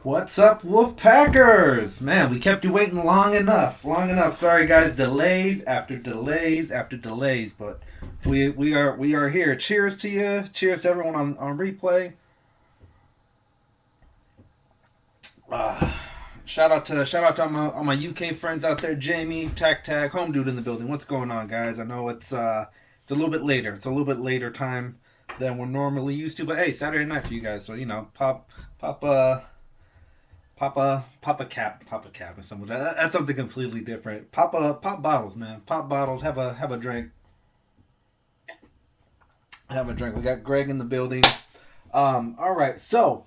What's up, Wolfpackers? Man, we kept you waiting long enough. Sorry, guys, delays after delays after delays, but we are here. Cheers to you. Cheers to everyone on replay. Shout out to all my UK friends out there. Jamie, Tag, Home Dude in the building. What's going on, guys? I know it's a little bit later. It's a little bit later time than we're normally used to, but hey, Saturday night for you guys. So pop a cap and some of that. That's something completely different. Pop bottles, man. Pop bottles. Have a drink. Have a drink. We got Greg in the building. All right. So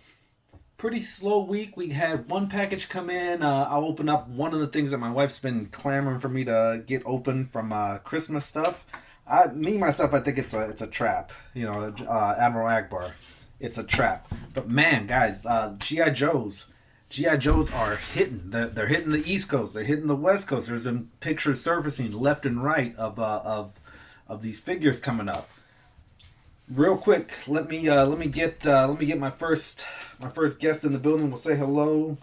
pretty slow week. We had one package come in. I'll open up one of the things that my wife's been clamoring for me to get open from Christmas stuff. I think it's a trap. Admiral Akbar. It's a trap. But man, guys, GI Joes are hitting. They're hitting the East Coast. They're hitting the West Coast. There's been pictures surfacing left and right of these figures coming up. Real quick, let me get my first guest in the building. We'll say hello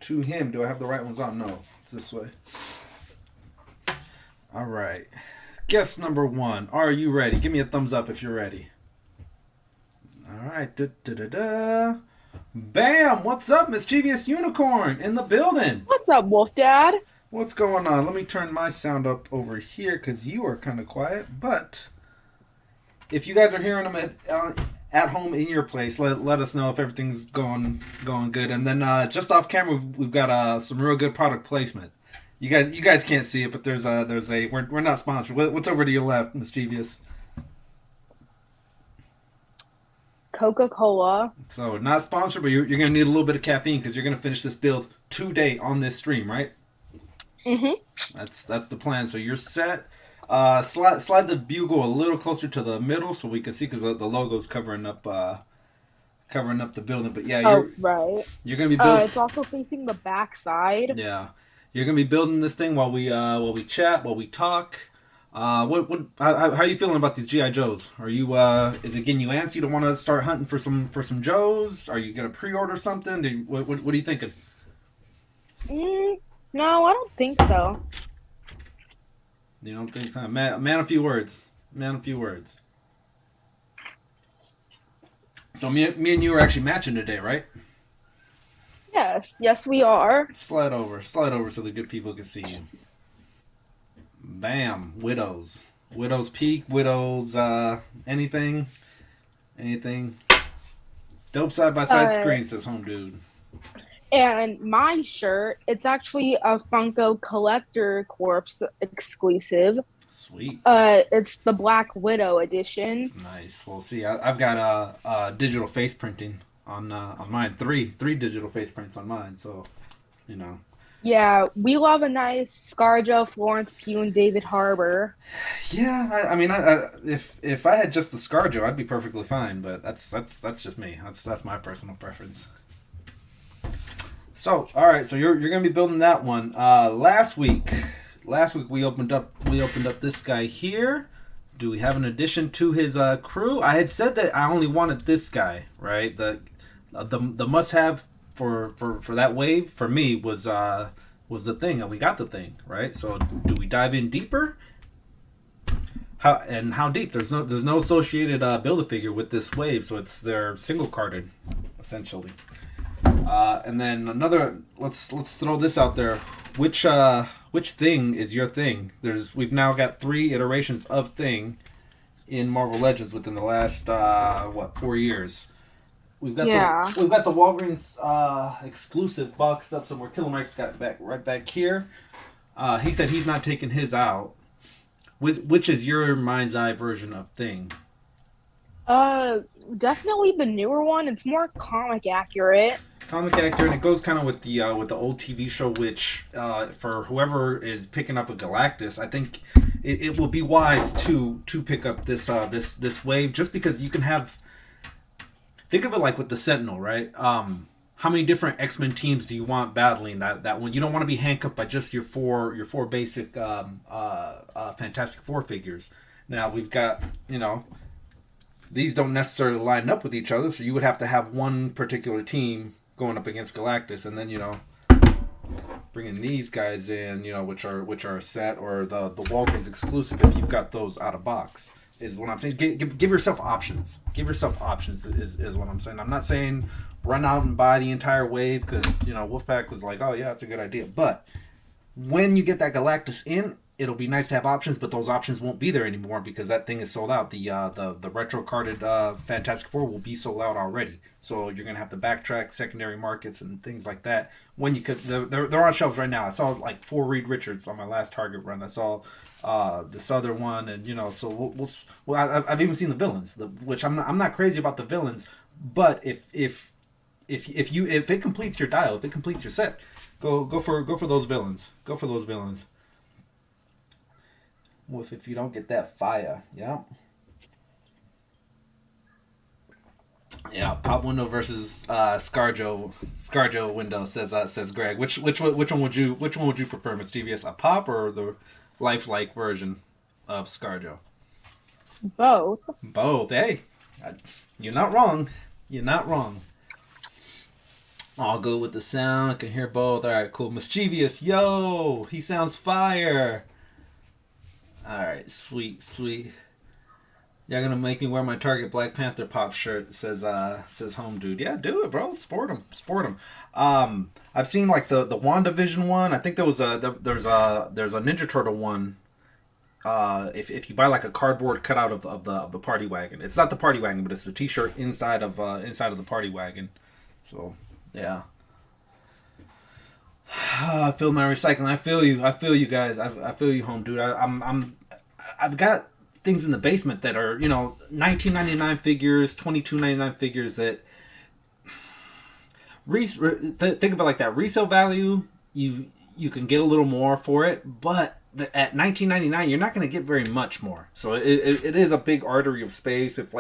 to him. Do I have the right ones on? No, it's this way. All right, guest number one. Are you ready? Give me a thumbs up if you're ready. All right, Bam! What's up, Mischievous Unicorn in the building? What's up, Wolf Dad? What's going on? Let me turn my sound up over here because you are kind of quiet. But if you guys are hearing them at home in your place, let us know if everything's going good. And then just off camera, we've got some real good product placement. You guys can't see it, but there's a we're not sponsored. What's over to your left, Mischievous? Coca-Cola. So not sponsored, but you're going to need a little bit of caffeine because you're going to finish this build today on this stream, right? Mm-hmm. That's the plan. So you're set. Slide the bugle a little closer to the middle so we can see because the logo's covering up the building. But yeah, right. You're going to be building. It's also facing the back side. Yeah, you're going to be building this thing while we chat, while we talk. How are you feeling about these GI Joes? Are you is it getting you antsy to want to start hunting for some Joes? Are you gonna pre-order something? What are you thinking? No, I don't think so. You don't think so? Man, a few words. So me and you are actually matching today, right? Yes, we are. Slide over so the good people can see you. Bam, Widows Peak, Widows, anything. Dope side by side screen, says Home Dude. And my shirt, it's actually a Funko Collector Corpse exclusive. Sweet. It's the Black Widow edition. Nice. Well, see, I've got digital face printing on mine. Three digital face prints on mine. So, Yeah, we love a nice ScarJo, Florence Pugh, and David Harbour. Yeah, I mean, if I had just the ScarJo, I'd be perfectly fine. But that's just me. That's my personal preference. So, all right, so you're gonna be building that one. Last week we opened up this guy here. Do we have an addition to his crew? I had said that I only wanted this guy, right? The must have for that wave for me was the thing, and we got the thing, right? So do we dive in deeper? How deep? There's no associated Build-A-Figure with this wave, so they're single carded essentially. And then another, let's throw this out there. Which thing is your thing? We've now got 3 iterations of thing in Marvel Legends within the last 4 years. We've got the Walgreens exclusive boxed up somewhere. Killer Mike's got it right back here. He said he's not taking his out. Which is your mind's eye version of Thing? Definitely the newer one. It's more comic accurate. It goes kind of with the old TV show, which for whoever is picking up a Galactus, I think it will be wise to pick up this wave, just because you can have. Think of it like with the Sentinel, right? How many different X-Men teams do you want battling that one? You don't want to be handcuffed by just your four basic Fantastic Four figures. Now we've got, these don't necessarily line up with each other, so you would have to have one particular team going up against Galactus, and then bringing these guys in, which are a set or the Walkers exclusive if you've got those out of box. Is what I'm saying. Give yourself options. Give yourself options is what I'm saying. I'm not saying run out and buy the entire wave because Wolfpack was like, oh yeah, it's a good idea. But when you get that Galactus in, it'll be nice to have options, but those options won't be there anymore because that thing is sold out. The retro carded Fantastic Four will be sold out already. So you're gonna have to backtrack secondary markets and things like that. When you could, they're on shelves right now. I saw like 4 Reed Richards on my last Target run. I saw this other one, and so I've even seen the villains, which I'm not crazy about the villains, but if it completes your dial, if it completes your set, go for those villains. Go for those villains. Wolf, if you don't get that fire, yeah. Yeah, pop window versus ScarJo window says Greg. Which one would you prefer, Mischievous? A pop or the lifelike version of ScarJo? Both. Both. Hey, you're not wrong. You're not wrong. All good with the sound. I can hear both. All right, cool. Mischievous, yo, he sounds fire. All right, sweet. Y'all gonna make me wear my Target Black Panther pop shirt? Says Home Dude. Yeah, do it, bro. Sport them. I've seen like the WandaVision one. I think there's a Ninja Turtle one. If you buy like a cardboard cutout of the party wagon, it's not the party wagon, but it's the T-shirt inside of the party wagon. So yeah. I feel my recycling. I feel you guys. I feel you, Home Dude. I've got things in the basement that are $19.99 figures, $22.99 figures that think about like that resale value. You can get a little more for it, but at $19.99 you're not going to get very much more. So it is a big artery of space. If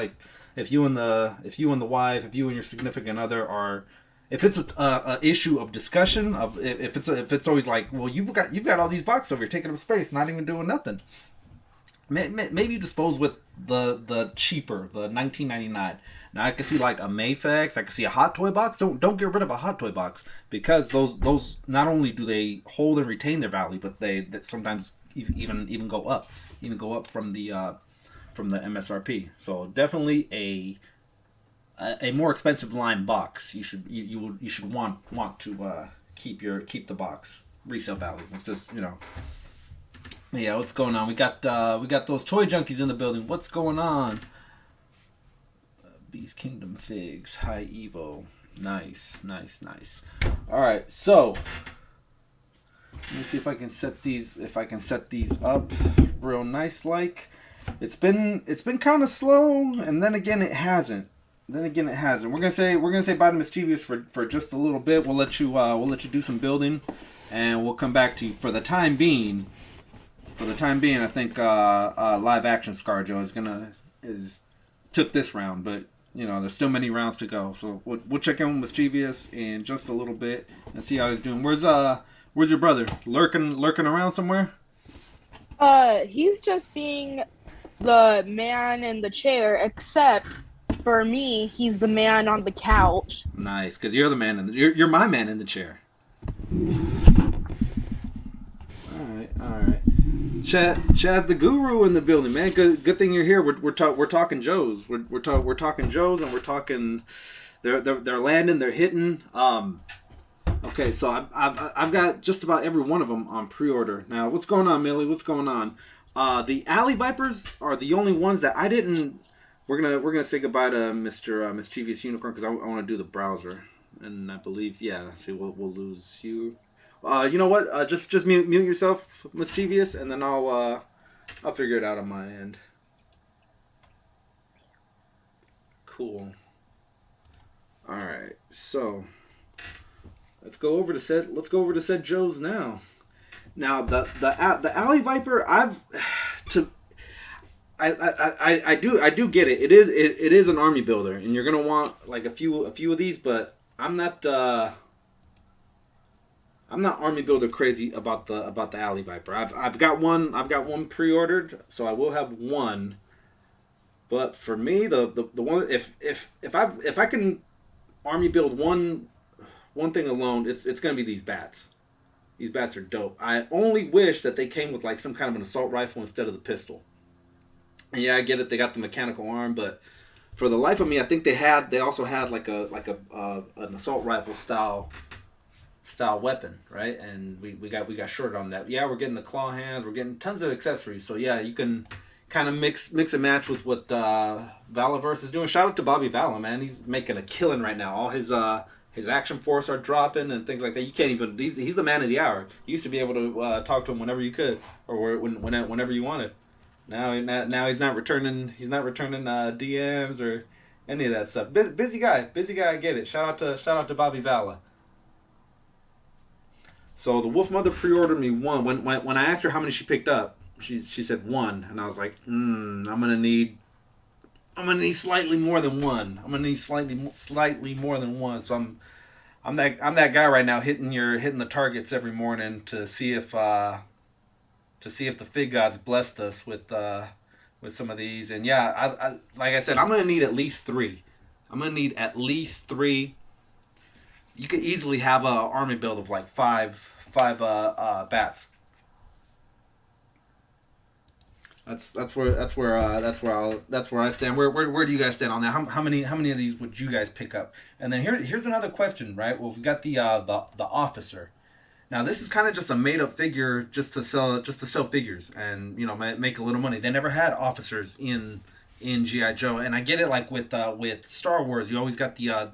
you and the wife, if you and your significant other are, if it's a issue of discussion of if it's always like, well, you've got all these boxes over here taking up space, not even doing nothing. Maybe you dispose with the cheaper, the $19.99. Now I can see like a Mayfax, I can see a Hot Toy box. Don't get rid of a Hot Toy box because those not only do they hold and retain their value, but they sometimes even go up, from the MSRP. So definitely a more expensive line box. You should want to keep the box resale value. It's just Yeah, what's going on? We got those toy junkies in the building. What's going on? Beast Kingdom figs, high Evo, nice. All right, so let me see if I can set these up real nice. Like it's been kind of slow, and then again it hasn't. We're gonna say bye to Mischievous for just a little bit. We'll let you do some building, and we'll come back to you. For the time being, I think live action ScarJo took this round, but there's still many rounds to go. So we'll check in with Mischievous in just a little bit and see how he's doing. Where's your brother? Lurking around somewhere? He's just being the man in the chair, except for me, he's the man on the couch. Nice, because you're the man you're my man in the chair. All right. Chaz the Guru in the building, man. Good thing you're here. We're talking Joes. We're talking Joes, and we're talking. They're landing. They're hitting. Okay, so I've got just about every one of them on pre-order now. What's going on, Millie? What's going on? The Alley Vipers are the only ones that I didn't. We're gonna say goodbye to Mr. Mischievous Unicorn because I want to do the browser, and I believe see we'll lose you. You know what? Just mute yourself, Mischievous, and then I'll figure it out on my end. Cool. All right, so let's go over to said Joe's now. Now the Alley Viper, I do get it. It is an army builder, and you're gonna want like a few of these, but I'm not army builder crazy about the Alley Viper. I've got one pre-ordered, so I will have one. But for me, the one if I can army build one one thing alone, it's gonna be these bats. These bats are dope. I only wish that they came with like some kind of an assault rifle instead of the pistol. And yeah, I get it. They got the mechanical arm, but for the life of me, I think they also had like an assault rifle style weapon, right? And we got short on that. Yeah, we're getting the claw hands. We're getting tons of accessories. So yeah, you can kind of mix and match with what Valaverse is doing. Shout out to Bobby Vala, man. He's making a killing right now. All his action force are dropping and things like that. You can't even. He's the man of the hour. You used to be able to talk to him whenever you could, or whenever you wanted. Now he's not returning. He's not returning DMs or any of that stuff. Busy guy. I get it. Shout out to Bobby Vala. So the Wolf Mother pre-ordered me one. When I asked her how many she picked up, she said one, and I was like, I'm gonna need slightly more than one. I'm gonna need slightly more than one. So I'm that guy right now hitting the targets every morning to see if the Fig Gods blessed us with some of these. And yeah, I like I said, I'm gonna need at least three. You could easily have a army build of like five bats. That's where I stand. Where do you guys stand on that? How many of these would you guys pick up? And then here's another question, right? Well, we've got the officer. Now this is kind of just a made up figure just to sell figures and make a little money. They never had officers in GI Joe, and I get it. Like with Star Wars, you always got the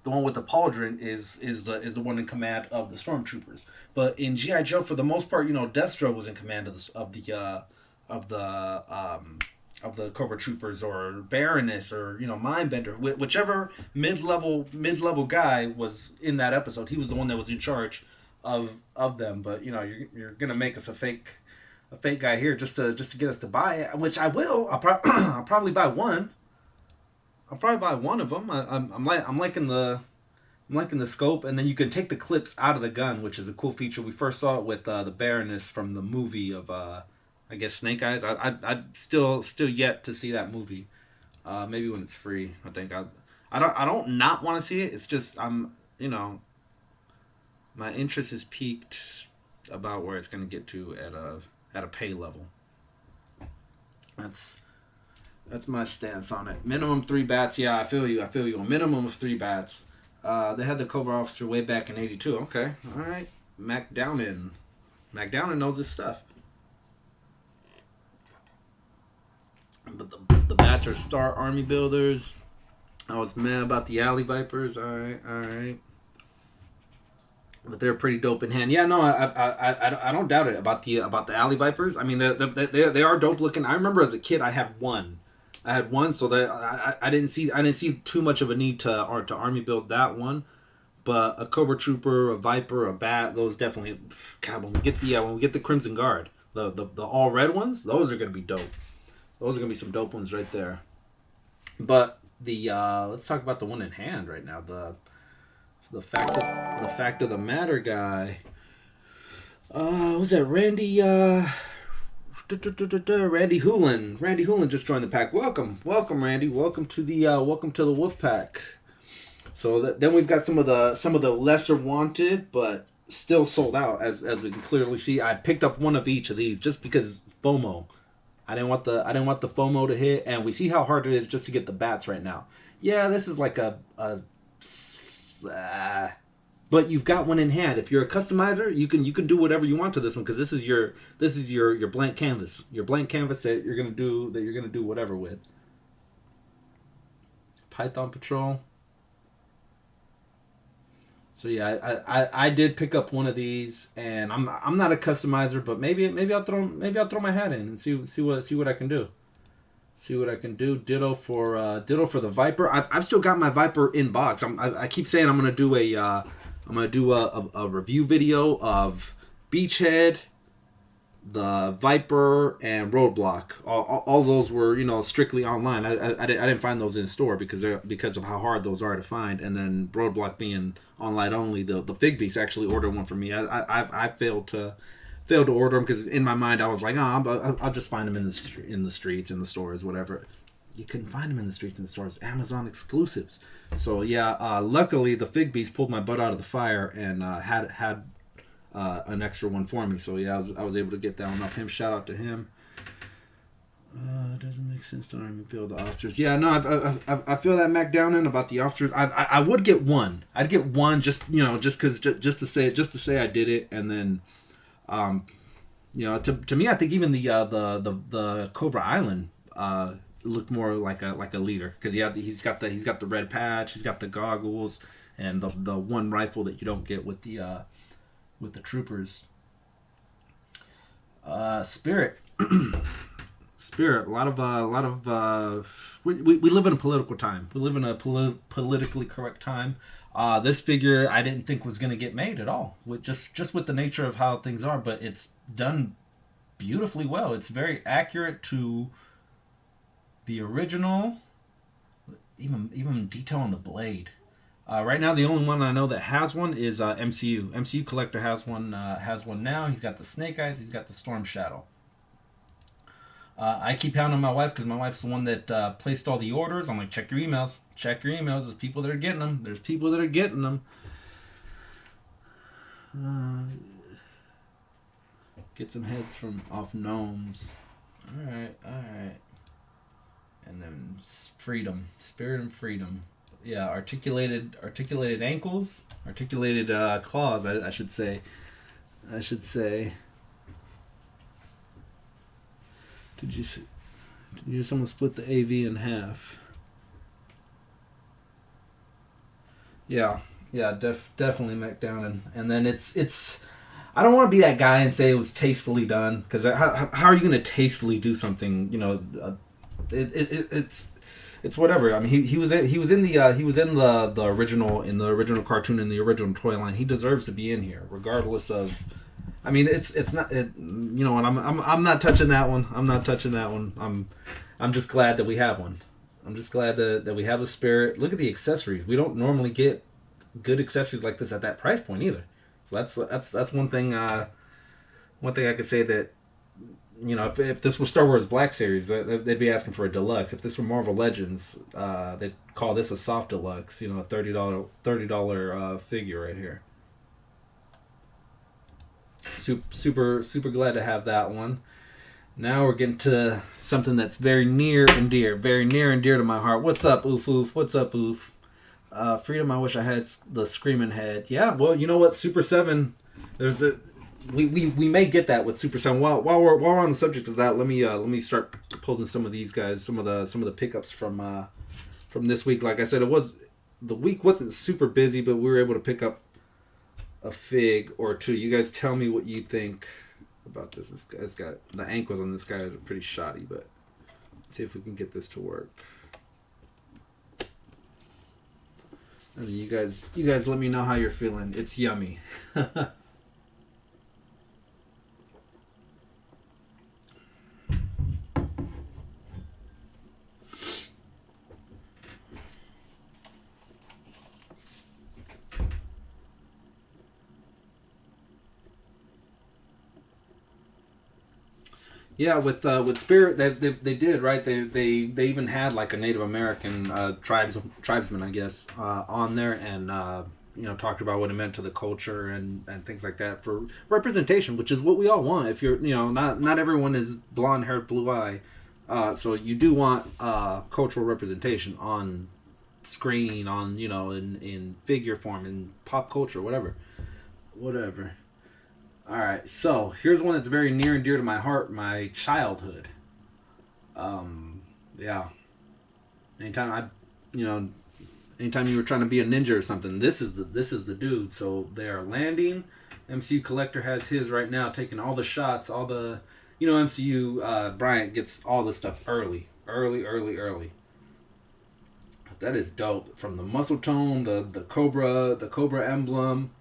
one with the pauldron is the one in command of the stormtroopers. But in GI Joe, for the most part, Deathstroke was in command of the Cobra Troopers or Baroness or Mindbender, whichever mid-level guy was in that episode. He was the one that was in charge of them. But you're gonna make us a fake guy here just to get us to buy it, which I will. I'll probably buy one. I'll probably buy one of them. I'm liking the scope, and then you can take the clips out of the gun, which is a cool feature. We first saw it with the Baroness from the movie of I guess Snake Eyes. I still yet to see that movie. Maybe when it's free. I think I don't not want to see it. It's just my interest is peaked about where it's going to get to at a pay level. That's my stance on it. Minimum 3 bats. Yeah, I feel you. A minimum of 3 bats. They had the Cobra officer way back in '82. Okay, all right. Mac Downin knows his stuff. But the bats are Star Army builders. I was mad about the Alley Vipers. All right. But they're pretty dope in hand. Yeah, no, I don't doubt it about the Alley Vipers. I mean, they are dope looking. I remember as a kid, I had one, so that I didn't see too much of a need to army build that one. But a Cobra Trooper, a Viper, a Bat, those definitely. God, when we get the Crimson Guard, the all red ones, those are gonna be dope. Those are gonna be some dope ones right there. But let's talk about the one in hand right now. The fact of the matter guy. Was that Randy? Randy Hoolin. Randy Hoolin just joined the pack. Welcome, Randy. Welcome to the Wolf Pack. So then we've got some of the lesser wanted, but still sold out, as we can clearly see. I picked up one of each of these just because FOMO. I didn't want the FOMO to hit, and we see how hard it is just to get the bats right now. Yeah, this is like but you've got one in hand. If you're a customizer, you can do whatever you want to this one, because this is your blank canvas. Your blank canvas that you're gonna do whatever with. Python Patrol. So yeah, I did pick up one of these, and I'm not a customizer, but maybe I'll throw my hat in and see what I can do. See what I can do. Ditto for the Viper. I've still got my Viper in box. I keep saying I'm gonna do a review video of Beachhead, the Viper, and Roadblock. All those were strictly online. I didn't find those in store because of how hard those are to find. And then Roadblock being online only, the Fig Beast actually ordered one for me. I failed to order them because in my mind I was like, I'll just find them in the streets, in the stores, whatever. you couldn't find them in the streets and stores. Amazon exclusives. So yeah, luckily the Fig Beast pulled my butt out of the fire and had an extra one for me. So yeah, I was able to get that one off him. Shout out to him. It doesn't make sense to only build the officers. Yeah, no, I feel that Mac Downing about the officers. I would get one. I'd get one just because just to say I did it, and then to me I think even the Cobra Island looked more like a leader because he's got the red patch, he's got the goggles, and the one rifle that you don't get with the troopers. Spirit. Spirit, a lot of we live in a political time. We live in a politically correct time. This figure I didn't think was going to get made at all, with just with the nature of how things are, but it's done beautifully well. It's very accurate to the original, even detail on the blade. Right now, the only one I know that has one is MCU. MCU Collector has one now. He's got the Snake Eyes. He's got the Storm Shadow. I keep hounding my wife because my wife's the one that placed all the orders. I'm like, check your emails. Check your emails. There's people that are getting them. There's people that are getting them. Get some heads from off gnomes. All right. And then freedom, spirit and freedom. Yeah, articulated ankles, articulated claws. I should say. Did you hear someone split the AV in half? Yeah, definitely Mac Downing. And then it's. I don't want to be that guy and say it was tastefully done, because how are you going to tastefully do something? It's whatever. I mean, he was in the original cartoon, in the original toy line. He deserves to be in here, regardless of. I mean, it's not and I'm not touching that one. I'm just glad that we have one. I'm just glad that we have a Spirit. Look at the accessories. We don't normally get good accessories like this at that price point either. So that's one thing. One thing I could say that, if this were Star Wars Black Series, they'd be asking for a deluxe. If this were Marvel Legends, they'd call this a soft deluxe. A $30 figure right here. Super glad to have that one. Now we're getting to something that's very near and dear to my heart. What's up, Oof Oof? What's up, Oof? Freedom. I wish I had the screaming head. Yeah, well, you know what? Super 7. We may get that with Super 7. While we're on the subject of that, let me start pulling some of these guys, some of the pickups from this week. Like I said, the week wasn't super busy, but we were able to pick up a fig or two. You guys tell me what you think about this. This guy's got the ankles on this guy are pretty shoddy, but let's see if we can get this to work. And you guys let me know how you're feeling. It's yummy. Yeah, with Spirit, they did, right. They even had like a Native American tribesman, I guess, on there, and talked about what it meant to the culture and things like that for representation, which is what we all want. If you're not everyone is blonde haired, blue eye, so you do want cultural representation on screen, on in figure form, in pop culture, whatever. Alright, so here's one that's very near and dear to my heart, my childhood. Yeah. Anytime you were trying to be a ninja or something, this is the dude. So they are landing. MCU Collector has his right now, taking all the shots, all the MCU Bryant gets all this stuff early. That is dope. From the muscle tone, the Cobra emblem.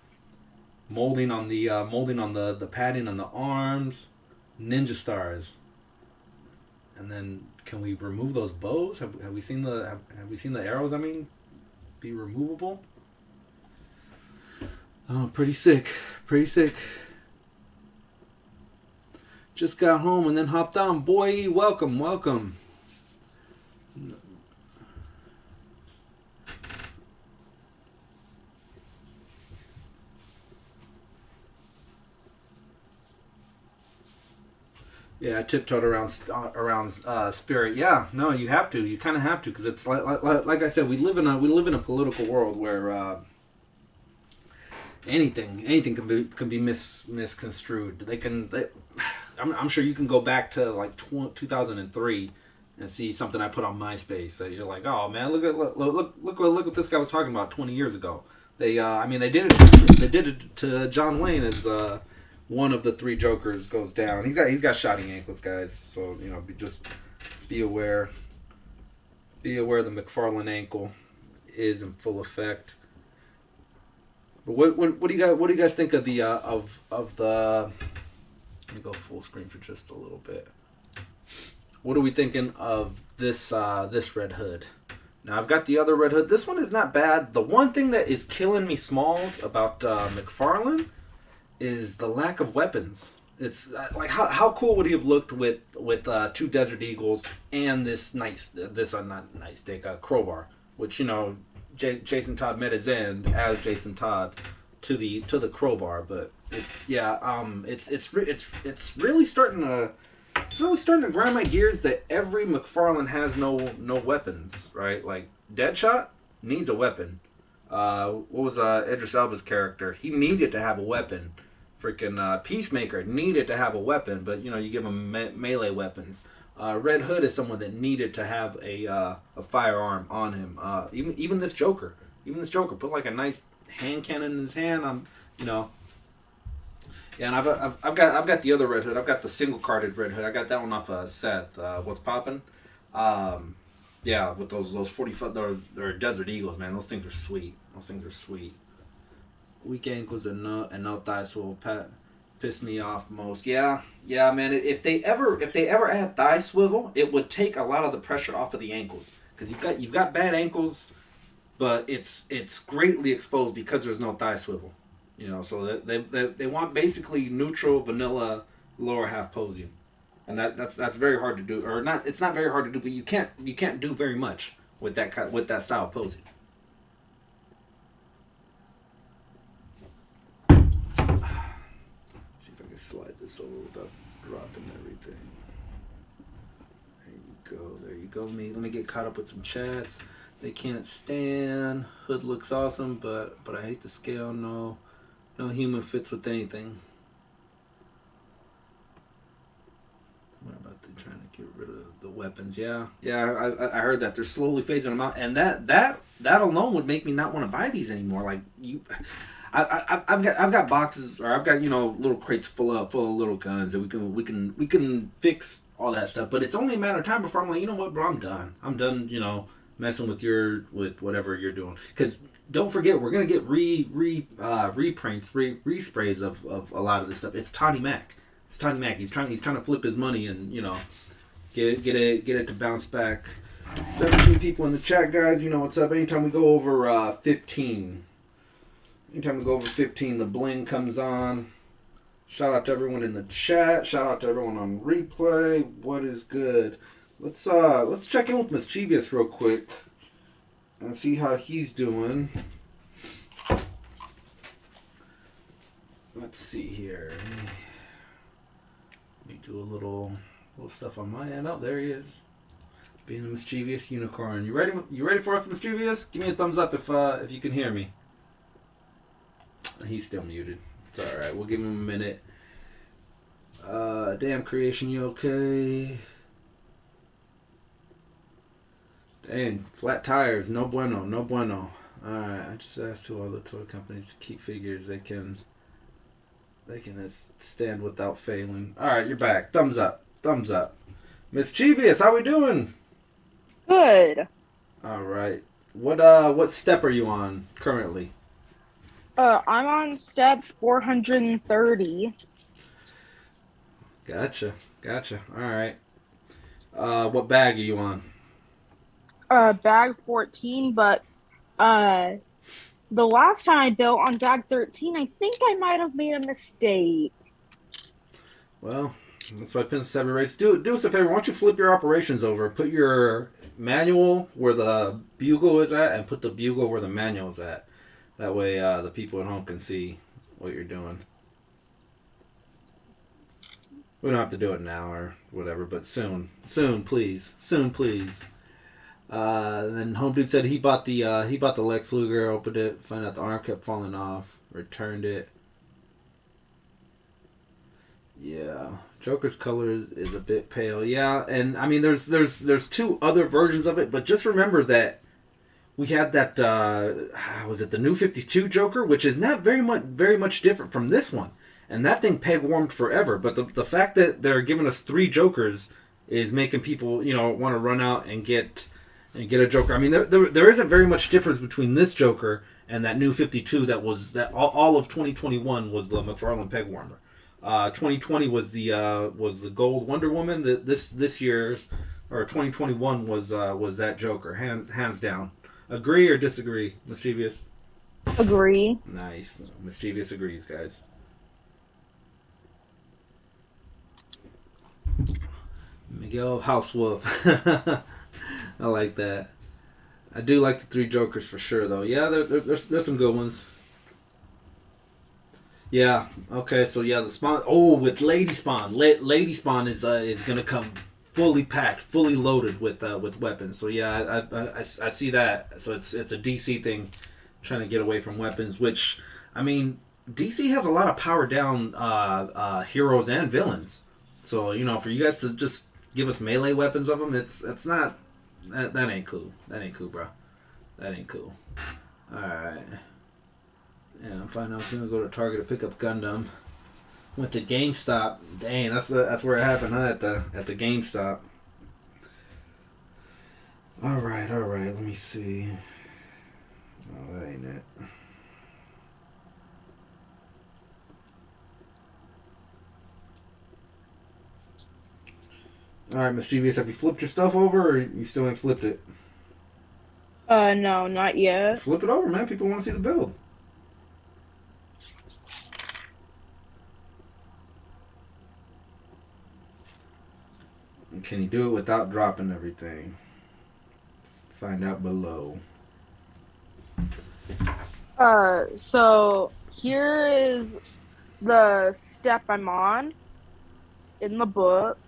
Molding on the padding on the arms, ninja stars, and then can we remove those bows? Have we seen the arrows? I mean, be removable. Oh, pretty sick. Just got home and then hopped on. Boy, welcome. Yeah, I tiptoed around Spirit. Yeah, no, you have to. You kind of have to because it's like I said, we live in a political world where anything can be misconstrued. I'm sure you can go back to like 2003 and see something I put on MySpace that you're like, oh man, look what this guy was talking about 20 years ago. They did it to John Wayne as one of the three Jokers goes down. He's got shotty ankles, guys. So just be aware. Be aware the McFarlane ankle is in full effect. But what do you guys think of the of the? Let me go full screen for just a little bit. What are we thinking of this Red Hood? Now I've got the other Red Hood. This one is not bad. The one thing that is killing me smalls about McFarlane is the lack of weapons. It's like how cool would he have looked with two Desert Eagles and this not nightstick crowbar, which Jason Todd met his end as Jason Todd to the crowbar, but it's really starting to grind my gears that every McFarlane has no weapons, right? Like Deadshot needs a weapon. What was Idris Elba's character? He needed to have a weapon. Freaking Peacemaker needed to have a weapon, but you give him melee weapons. Red Hood is someone that needed to have a firearm on him. Even this Joker, put like a nice hand cannon in his hand. Yeah, and I've got the other Red Hood. I've got the single carded Red Hood. I got that one off Seth. What's poppin'? Yeah, with those 40-foot they're Desert Eagles, man. Those things are sweet. Weak ankles and no thigh swivel piss me off most. Yeah, man. If they ever add thigh swivel, it would take a lot of the pressure off of the ankles because you've got bad ankles, but it's greatly exposed because there's no thigh swivel. So they want basically neutral vanilla lower half posing, and that's very hard to do. Or not, it's not very hard to do, but you can't do very much with that style of posing. Slide this over without dropping everything. There you go. Let me get caught up with some chats. They can't stand. Hood looks awesome, but I hate the scale. No human fits with anything. What about they trying to get rid of the weapons? Yeah. I heard that they're slowly phasing them out, and that alone would make me not want to buy these anymore. Like you. I've got boxes, or I've got little crates full of little guns that we can fix all that stuff. But it's only a matter of time before I'm like, you know what, bro, I'm done. I'm done, messing with whatever you're doing. Because don't forget, we're gonna get reprints, resprays of a lot of this stuff. It's Tony Mac. He's trying to flip his money and get it to bounce back. 17 people in the chat, guys. You know what's up. Anytime we go over 15. Anytime we go over 15, the bling comes on. Shout out to everyone in the chat. Shout out to everyone on replay. What is good? Let's check in with Mischievous real quick and see how he's doing. Let's see here. Let me do a little stuff on my end. Oh, there he is. Being a Mischievous unicorn. You ready? You ready for us, Mischievous? Give me a thumbs up if you can hear me. He's still muted. It's alright. We'll give him a minute. Damn Creation, you okay? Dang, flat tires. No bueno. Alright, I just asked two other toy companies to keep figures they can stand without failing. Alright, you're back. Thumbs up. Mischievous, how we doing? Good. Alright. What step are you on currently? I'm on step 430. Gotcha. All right. What bag are you on? Bag 14, but the last time I built on bag 13, I think I might have made a mistake. Well, that's why Pin 7 race. Do us a favor. Why don't you flip your operations over? Put your manual where the bugle is at and put the bugle where the manual is at. That way the people at home can see what you're doing. We don't have to do it now or whatever, but soon. Soon, please. Soon, please. And then Home Dude said he bought the Lex Luger, opened it, found out the arm kept falling off, returned it. Yeah, Joker's color is a bit pale. Yeah, and I mean there's two other versions of it, but just remember that we had that was it the New 52 Joker, which is not very much different from this one, and that thing peg warmed forever. But the fact that they're giving us 3 Jokers is making people want to run out and get a Joker. I mean there isn't very much difference between this Joker and that New 52 that all of 2021 was the McFarlane peg warmer. 2020 was the gold Wonder Woman. This year's or 2021 was that Joker, hands down. Agree or disagree, Mischievous? Agree. Nice. Mischievous agrees, guys. Miguel Housewolf. I like that. I do like the 3 Jokers for sure, though. Yeah, there's some good ones. Yeah. Okay. So yeah, the Spawn. Oh, with Lady Spawn. Lady Spawn is gonna come fully packed, fully loaded with weapons. So yeah, I see that. So it's a DC thing, trying to get away from weapons. Which, I mean, DC has a lot of power down heroes and villains. So for you guys to just give us melee weapons of them, it's not that ain't cool. That ain't cool, bro. That ain't cool. All right. Yeah, I'm fine. I was gonna go to Target to pick up Gundam. Went to GameStop. Dang, that's where it happened, huh? At the GameStop. All right. Let me see. Oh, that ain't it. All right, Mischievous, have you flipped your stuff over, or you still ain't flipped it? No, not yet. Flip it over, man. People want to see the build. Can you do it without dropping everything? Find out below. So here is the step I'm on in the book.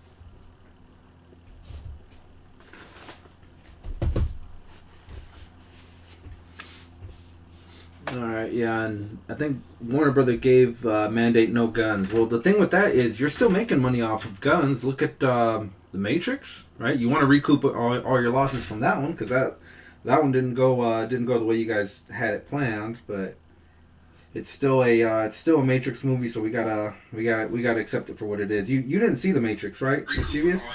Alright, yeah, and I think Warner Brother gave mandate no guns. Well, the thing with that is you're still making money off of guns. Look at The Matrix, right? You want to recoup all your losses from that one, because that one didn't go the way you guys had it planned, but it's still a Matrix movie, so we gotta accept it for what it is. You didn't see The Matrix, right, Mischievous?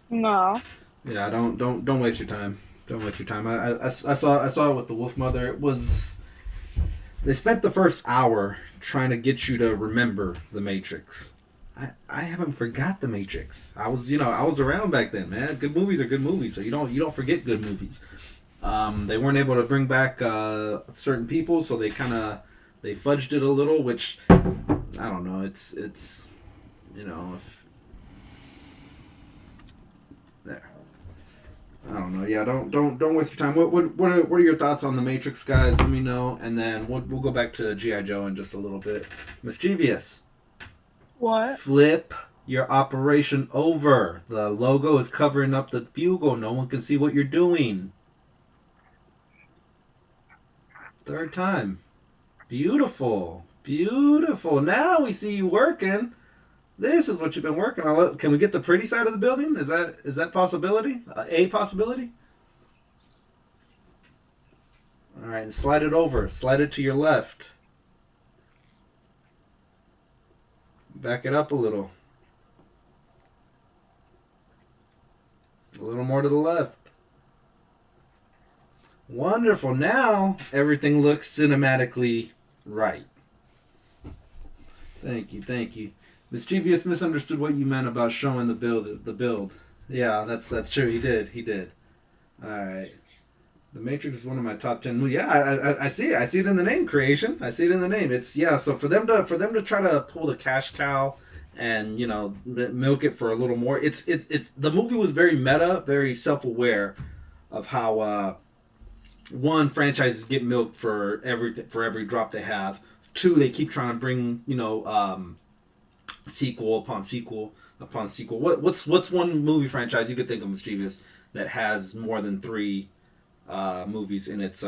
No. Yeah, don't waste your time. Don't waste your time. I saw it with the Wolf Mother. It was. They spent the first hour trying to get you to remember The Matrix. I haven't forgot The Matrix. I was around back then, man. Good movies are good movies, so you don't forget good movies. They weren't able to bring back certain people, so they fudged it a little, which I don't know. It's there. I don't know. Yeah, don't waste your time. What are your thoughts on The Matrix, guys? Let me know, and then we'll go back to GI Joe in just a little bit. Mischievous. What? Flip your operation over. The logo is covering up the bugle. No one can see what you're doing. Third time. Beautiful. Now we see you working. This is what you've been working on. Can we get the pretty side of the building? Is that possibility? A possibility? All right, and slide it over. Slide it to your left. Back it up a little. A little more to the left. Wonderful. Now everything looks cinematically right. Thank you. Mischievous misunderstood what you meant about showing the build. Yeah, that's true. He did. All right. The Matrix is one of my top 10 movies. Yeah, I see it. I see it in the name, Creation. I see it in the name. It's so for them to try to pull the cash cow and milk it for a little more. It's the movie was very meta, very self aware of how one, franchises get milked for every drop they have. Two, they keep trying to bring sequel upon sequel upon sequel. What's one movie franchise you could think of, Mischievous, that has more than three movies in its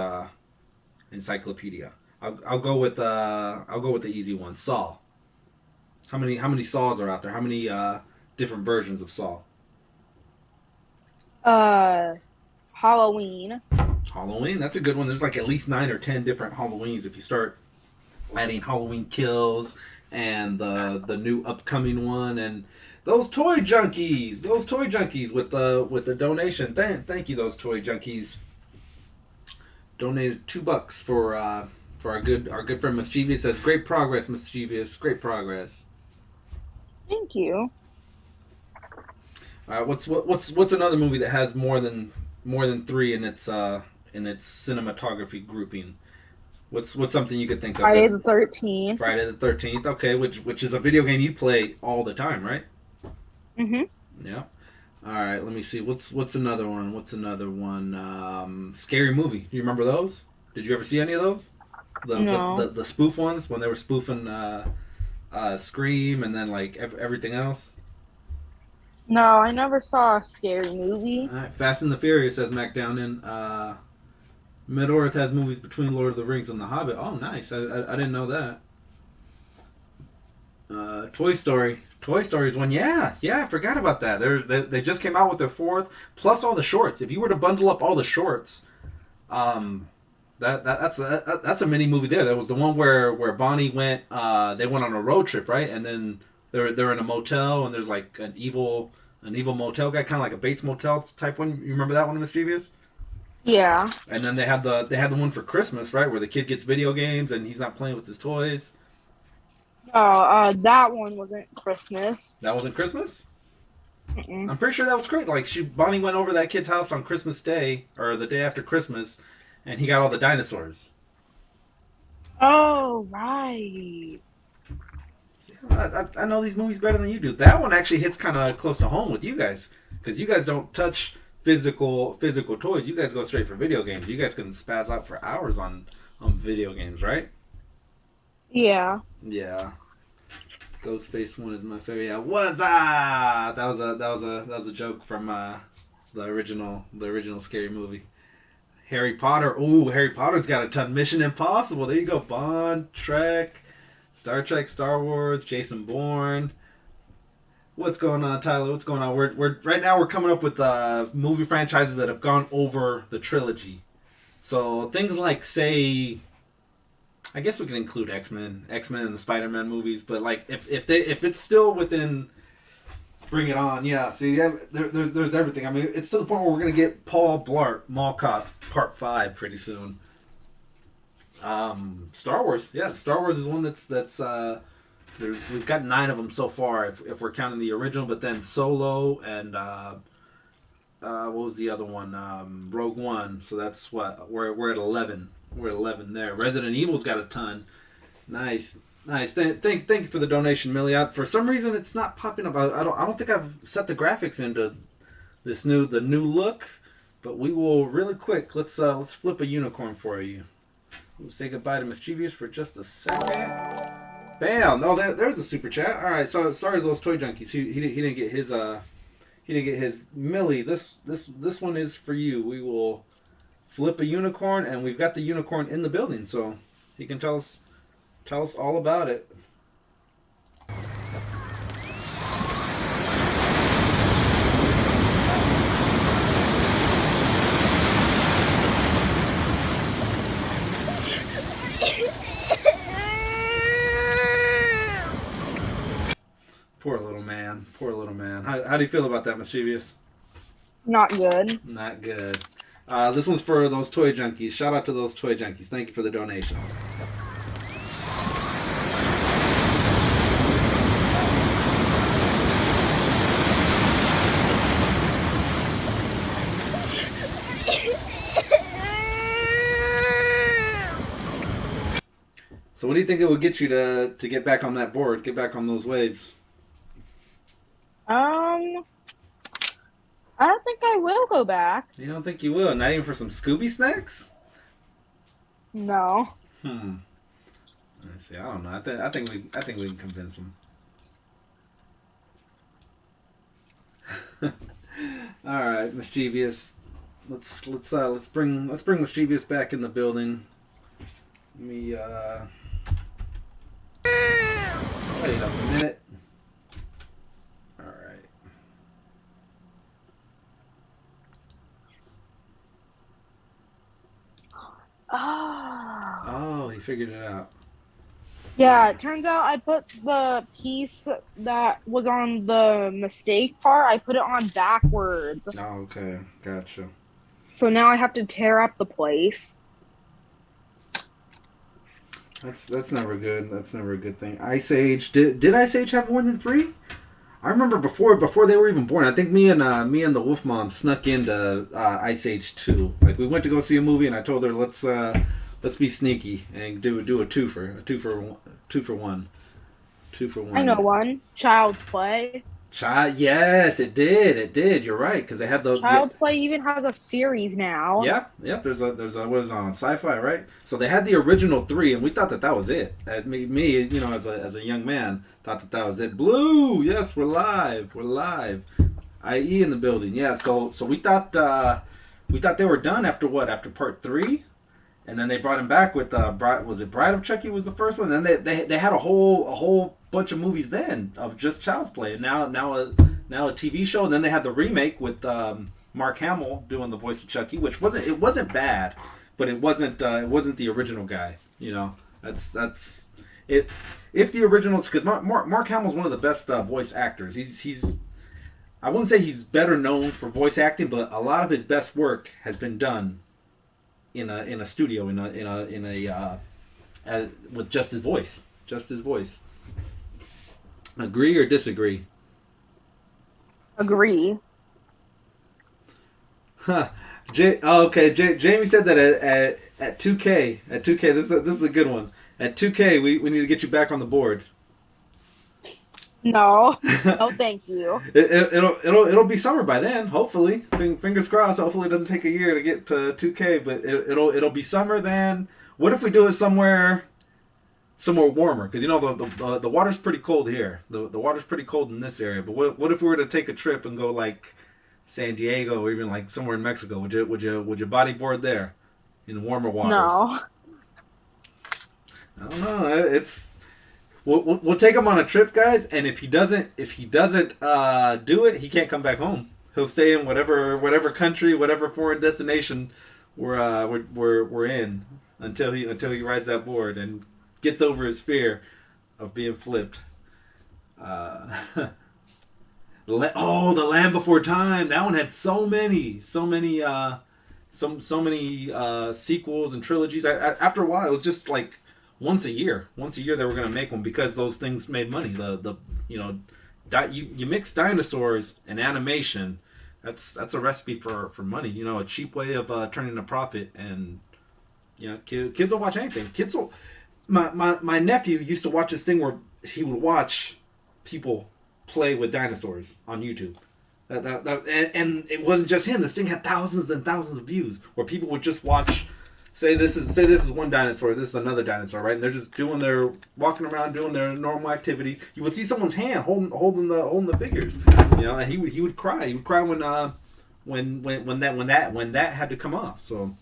encyclopedia? I'll go with the easy one. Saw. How many Saws are out there? How many different versions of Saw? Halloween. Halloween, that's a good one. There's like at least 9 or 10 different Halloweens if you start adding Halloween Kills and the new upcoming one, and those toy junkies with the donation. Thank you, those toy junkies. Donated $2 for our good friend Mischievous. Says great progress, Mischievous. Great progress. Thank you. All right, what's another movie that has more than 3 in its cinematography grouping? What's something you could think of? Friday the 13th. Friday the 13th. Okay, which is a video game you play all the time, right? Mhm. Yeah. All right. Let me see. What's another one? Scary Movie. Do you remember those? Did you ever see any of those? No. The spoof ones when they were spoofing Scream and then like everything else. No, I never saw a scary movie. All right. Fast and the Furious, says Mac Down in. Middle Earth has movies between Lord of the Rings and The Hobbit. Oh, nice. I didn't know that. Toy Story. Toy Story's one. Yeah, I forgot about that. They just came out with their 4th, plus all the shorts. If you were to bundle up all the shorts, that's a mini movie there. That was the one where Bonnie went. They went on a road trip, right? And then they're in a motel, and there's like an evil motel guy, kind of like a Bates Motel type one. You remember that one, Mischievous? Yeah. And then they had the one for Christmas, right, where the kid gets video games and he's not playing with his toys. Oh, that one wasn't Christmas. That wasn't Christmas? Mm-mm. I'm pretty sure that was great. Like Bonnie went over to that kid's house on Christmas Day or the day after Christmas, and he got all the dinosaurs. Oh, right. See, I know these movies better than you do. That one actually hits kind of close to home with you guys, because you guys don't touch physical toys. You guys go straight for video games. You guys can spaz out for hours on video games, right? Yeah. Yeah. Ghostface one is my favorite. Yeah, what's that? That was a joke from the original Scary Movie. Harry Potter. Ooh, Harry Potter's got a ton. Mission Impossible. There you go. Bond, Trek, Star Trek, Star Wars, Jason Bourne. What's going on, Tyler? What's going on? We're right now we're coming up with movie franchises that have gone over the trilogy. So things like, say, I guess we can include X-Men and the Spider-Man movies, but like if it's still within, Bring It On, yeah. See, yeah, there's everything. I mean, it's to the point where we're gonna get Paul Blart Mall Cop Part 5 pretty soon. Star Wars, yeah. Star Wars is one that's we've got 9 of them so far if we're counting the original, but then Solo and what was the other one? Rogue One. So that's what we're at 11. We're at 11 there. Resident Evil's got a ton. Nice. Thank you for the donation, Millie. For some reason, it's not popping up. I don't think I've set the graphics into the new look, but we will really quick. Let's flip a unicorn for you. We'll say goodbye to Mischievous for just a second. Bam! No, there's a super chat. All right, so sorry to those toy junkies. He didn't get his Millie. This one is for you. We will flip a unicorn, and we've got the unicorn in the building, so he can tell us all about it. Poor little man. How do you feel about that, Mischievous? Not good. Not good. This one's for those toy junkies. Shout out to those toy junkies. Thank you for the donation. So what do you think it would get you to get back on that board, get back on those waves? Um, I don't think I will go back. You don't think you will? Not even for some Scooby snacks? No. Hmm. Let's see. I don't know. I think we can convince him. All right, mischievous. Let's bring mischievous back in the building. Let me wait up a minute. All right. Oh. Oh, he figured it out. Yeah, it turns out I put the piece that was on the mistake part, I put it on backwards. Oh, okay, gotcha. So now I have to tear up the place. That's never good. That's never a good thing. Ice Age. Did Ice Age have more than three? I remember before they were even born. I think me and the Wolf Mom snuck into Ice Age 2. Like we went to go see a movie, and I told her let's be sneaky and do a two for one, two for one, two for I know one. one. Child's Play. Yes, it did. It did. You're right because they had those. Yeah, Child's Play even has a series now. yeah, yep. There's a what is it on Sci-Fi, right? So they had the original three, and we thought that was it. Me, you know, as a young man, thought that was it. Blue, yes, we're live. We're live. IE in the building. Yeah. So we thought they were done after what? After part three. And then they brought him back with was it Bride of Chucky was the first one? And then they had a whole bunch of movies then of just Child's Play. And now a TV show. And then they had the remake with Mark Hamill doing the voice of Chucky, which wasn't bad, but it wasn't the original guy. You know, that's it. If the originals, because Mark Hamill's one of the best voice actors. He's I wouldn't say he's better known for voice acting, but a lot of his best work has been done in a studio with just his voice. Agree or disagree? Agree. Huh. Jamie said that at 2K this is a good one. At 2K we need to get you back on the board. No. No, thank you. It'll be summer by then. Hopefully, fingers crossed. Hopefully, it doesn't take a year to get to 2K, but it'll be summer then. What if we do it somewhere warmer? Because you know the water's pretty cold here. The water's pretty cold in this area. But what if we were to take a trip and go like San Diego or even like somewhere in Mexico? Would you bodyboard there in warmer waters? No. I don't know. We'll take him on a trip, guys, and if he doesn't do it, he can't come back home. He'll stay in whatever country, whatever foreign destination we're in until he rides that board and gets over his fear of being flipped. The Land Before Time. That one had so many sequels and trilogies. After a while, it was just like once a year they were going to make one because those things made money. You mix dinosaurs and animation, that's a recipe for money. You know, a cheap way of turning a profit. And you know, kids will watch anything. My nephew used to watch this thing where he would watch people play with dinosaurs on YouTube. And it wasn't just him. This thing had thousands and thousands of views where people would just watch. Say this is one dinosaur, this is another dinosaur, right? And they're just walking around doing their normal activities. You would see someone's hand holding the figures, you know, and he would cry. He would cry when that had to come off. So,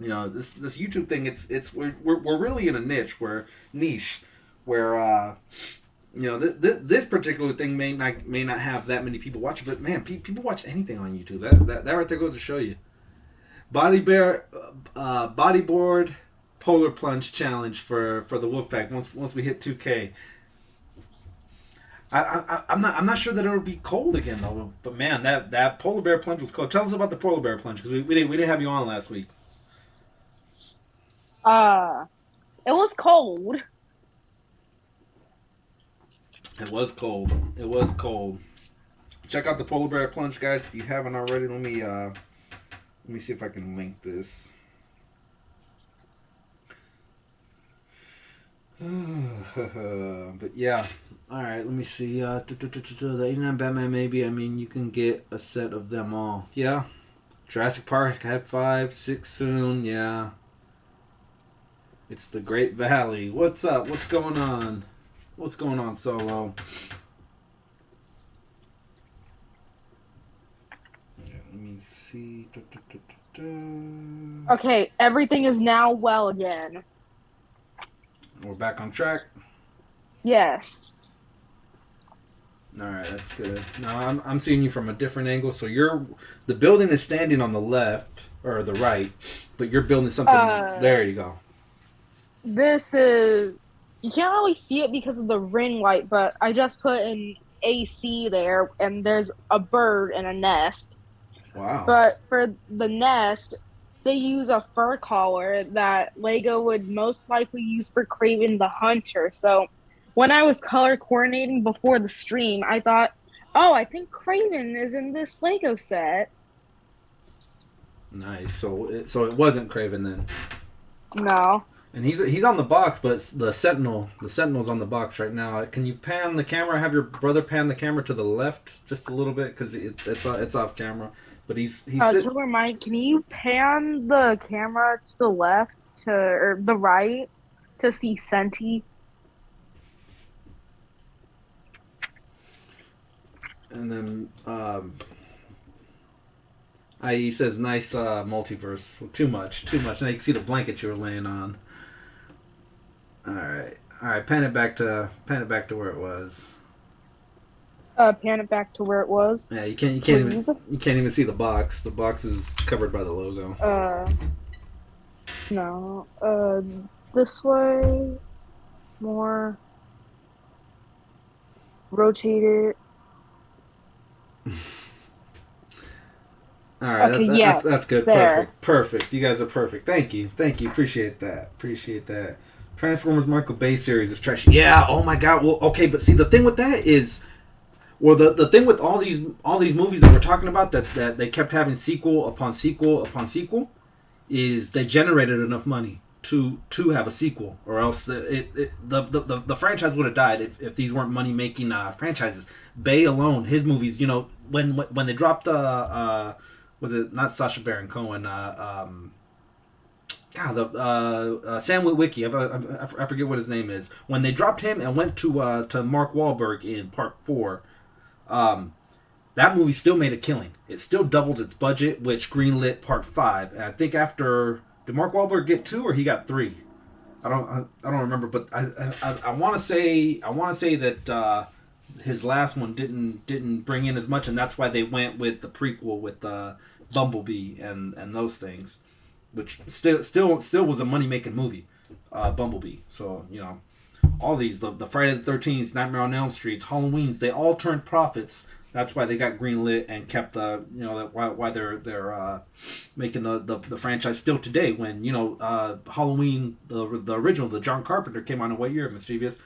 you know, this YouTube thing, we're really in a niche where you know, this particular thing may not have that many people watching, but man, people watch anything on YouTube. That right there goes to show you. Bodyboard polar plunge challenge for the Wolfpack once we hit 2K. I'm not sure that it'll be cold again though. But man, that polar bear plunge was cold. Tell us about the polar bear plunge because we didn't have you on last week. It was cold. It was cold. It was cold. Check out the polar bear plunge, guys, if you haven't already. Let me see if I can link this. But yeah, All right, let me see. The 89 Batman, maybe. I mean, you can get a set of them all. Yeah. Jurassic Park had 5, 6 soon. Yeah. It's the Great Valley. What's up? What's going on? What's going on, Solo? Yeah, let me see. Okay, everything is now well again. We're back on track. Yes. All right, that's good. Now I'm seeing you from a different angle. So the building is standing on the left or the right, but you're building something. There you go. This is, you can't really see it because of the ring light, but I just put an AC there, and there's a bird and a nest. Wow. But for the nest, they use a fur collar that Lego would most likely use for Craven the Hunter. So when I was color coordinating before the stream, I thought, oh, I think Craven is in this Lego set. Nice. So it wasn't Craven then. No. And he's on the box, but the Sentinel's on the box right now. Can you pan the camera? Have your brother pan the camera to the left just a little bit because it's off camera. But he's Killer Mike, can you pan the camera to the left or the right to see Senti? And then he says nice multiverse. Well, too much. Now you can see the blanket you were laying on. All right. Pan it back to where it was. Pan it back to where it was. Yeah, you can't even see the box. The box is covered by the logo. No. This way. More. Rotate it. All right, okay, that's good. There. Perfect. You guys are perfect. Thank you. Appreciate that. Transformers Michael Bay series is trash. Yeah. Oh my God. Well, okay, but see, the thing with that is, well, the thing with all these movies that we're talking about that they kept having sequel upon sequel upon sequel, is they generated enough money to have a sequel, or else the franchise would have died if these weren't money making franchises. Bay alone, his movies, when they dropped was it not Sacha Baron Cohen? Sam Witwicky. I forget what his name is. When they dropped him and went to Mark Wahlberg in Part 4, that movie still made a killing. It still doubled its budget, which greenlit Part 5. And I think after, did Mark Wahlberg get 2 or he got 3? I don't remember, but I want to say that his last one didn't bring in as much, and that's why they went with the prequel with Bumblebee and those things, which still was a money making movie, Bumblebee. So all these the Friday the 13th, Nightmare on Elm Street, Halloween's, they all turned profits. That's why they got greenlit and kept why they're making the franchise still today. When Halloween, the original, the John Carpenter, came on in what year, Mischievous?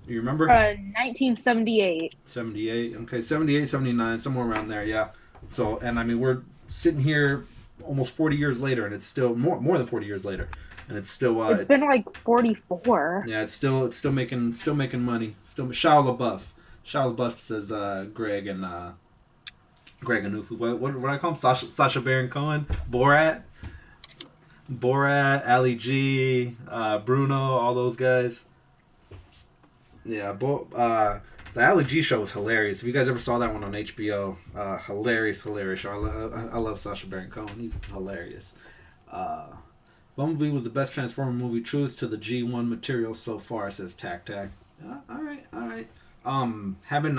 Do you remember? 1978. 78. Okay, 78, 79, somewhere around there. Yeah. So, and I mean, we're sitting here almost 40 years later, and it's still more than 40 years later, and it's still it's been like 44. Yeah, it's still making money. Still Shia LaBeouf says Greg and Ufu. What I call him? Sacha Baron Cohen, Borat, Ali G, Bruno, all those guys. Yeah, the Ali G show was hilarious. If you guys ever saw that one on HBO, hilarious. I love Sacha Baron Cohen. He's hilarious. Bumblebee was the best Transformer movie, truest to the G1 material so far, says Tac Tac. All right. Having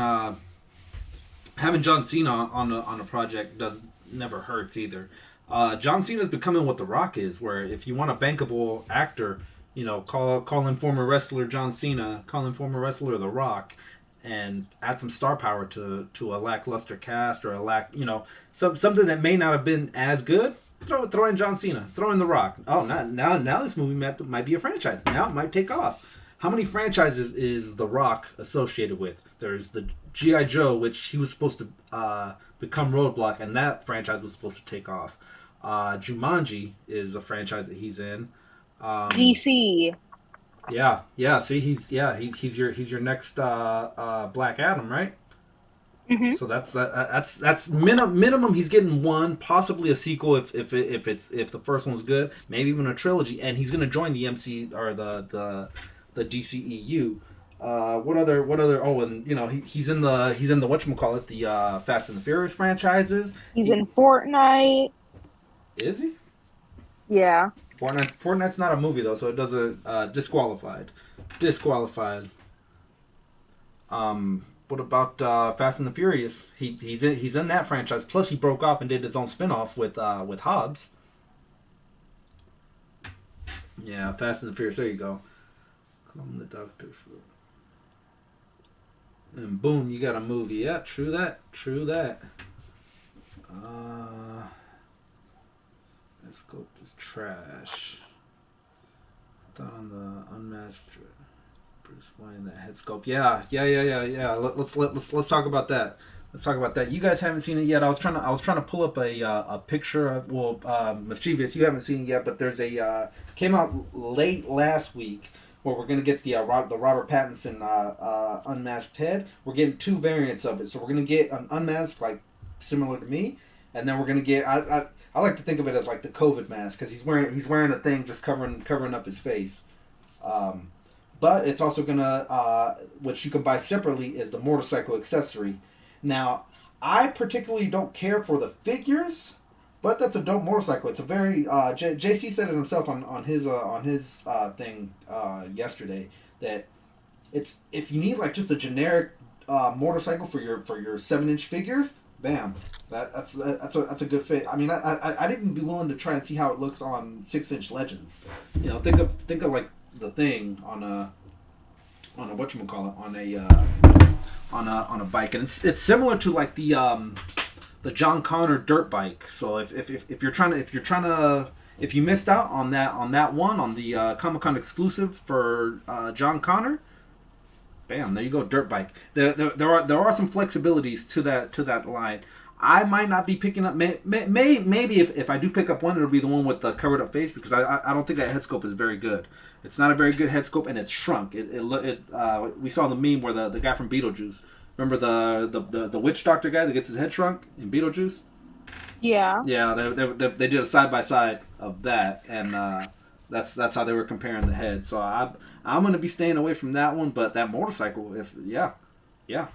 John Cena on a project never hurts either. John Cena's becoming what The Rock is, where if you want a bankable actor, call in former wrestler John Cena, call in former wrestler The Rock, and add some star power to a lackluster cast, or something that may not have been as good. Throw in John Cena, throw in The Rock. Oh, now this movie might be a franchise. Now it might take off. How many franchises is The Rock associated with? There's the GI Joe, which he was supposed to become Roadblock, and that franchise was supposed to take off. Jumanji is a franchise that he's in. DC. Yeah, yeah. See, he's your next Black Adam, right? Hmm. So that's minimum. He's getting one, possibly a sequel if the first one's good, maybe even a trilogy, and he's gonna join the MC or the DCEU. What other? Oh, and he's in the whatchamacallit, the Fast and the Furious franchises. He's in Fortnite. Is he? Yeah. Fortnite's not a movie though, so it doesn't disqualified. What about Fast and the Furious? He's in that franchise. Plus, he broke off and did his own spinoff with Hobbs. Yeah, Fast and the Furious. There you go. Calm the doctor. And boom, you got a movie. Yeah, true that. True that. That scope is trash. Thought on the unmasked Bruce Wayne, that head sculpt. Yeah. Let's talk about that. Let's talk about that. You guys haven't seen it yet. I was trying to pull up a picture of, Mischievous. You haven't seen it yet, but there's a came out late last week where we're gonna get the Robert Pattinson unmasked head. We're getting two variants of it. So we're gonna get an unmasked, like similar to me, and then we're gonna get I like to think of it as like the COVID mask because he's wearing a thing just covering up his face. But it's also gonna which you can buy separately is the motorcycle accessory. Now, I particularly don't care for the figures, but that's a dope motorcycle. It's a very JC said it himself on his thing yesterday that it's if you need like just a generic motorcycle for your 7-inch figures, bam, that's a good fit. I mean, I'd even be willing to try and see how it looks on 6-inch Legends. Think of like the thing on a whatchamacallit, on a bike, and it's similar to like the John Connor dirt bike. So if you missed out on that one on the Comic Con exclusive for John Connor, bam, there you go, dirt bike. There are some flexibilities to that line. I might not be picking up. Maybe if I do pick up one, it'll be the one with the covered up face because I don't think that head scope is very good. It's not a very good head scope, and it's shrunk. We saw the meme where the guy from Beetlejuice. Remember the witch doctor guy that gets his head shrunk in Beetlejuice? Yeah. Yeah, they did a side by side of that, and that's how they were comparing the head. So I'm gonna be staying away from that one. But that motorcycle, yeah,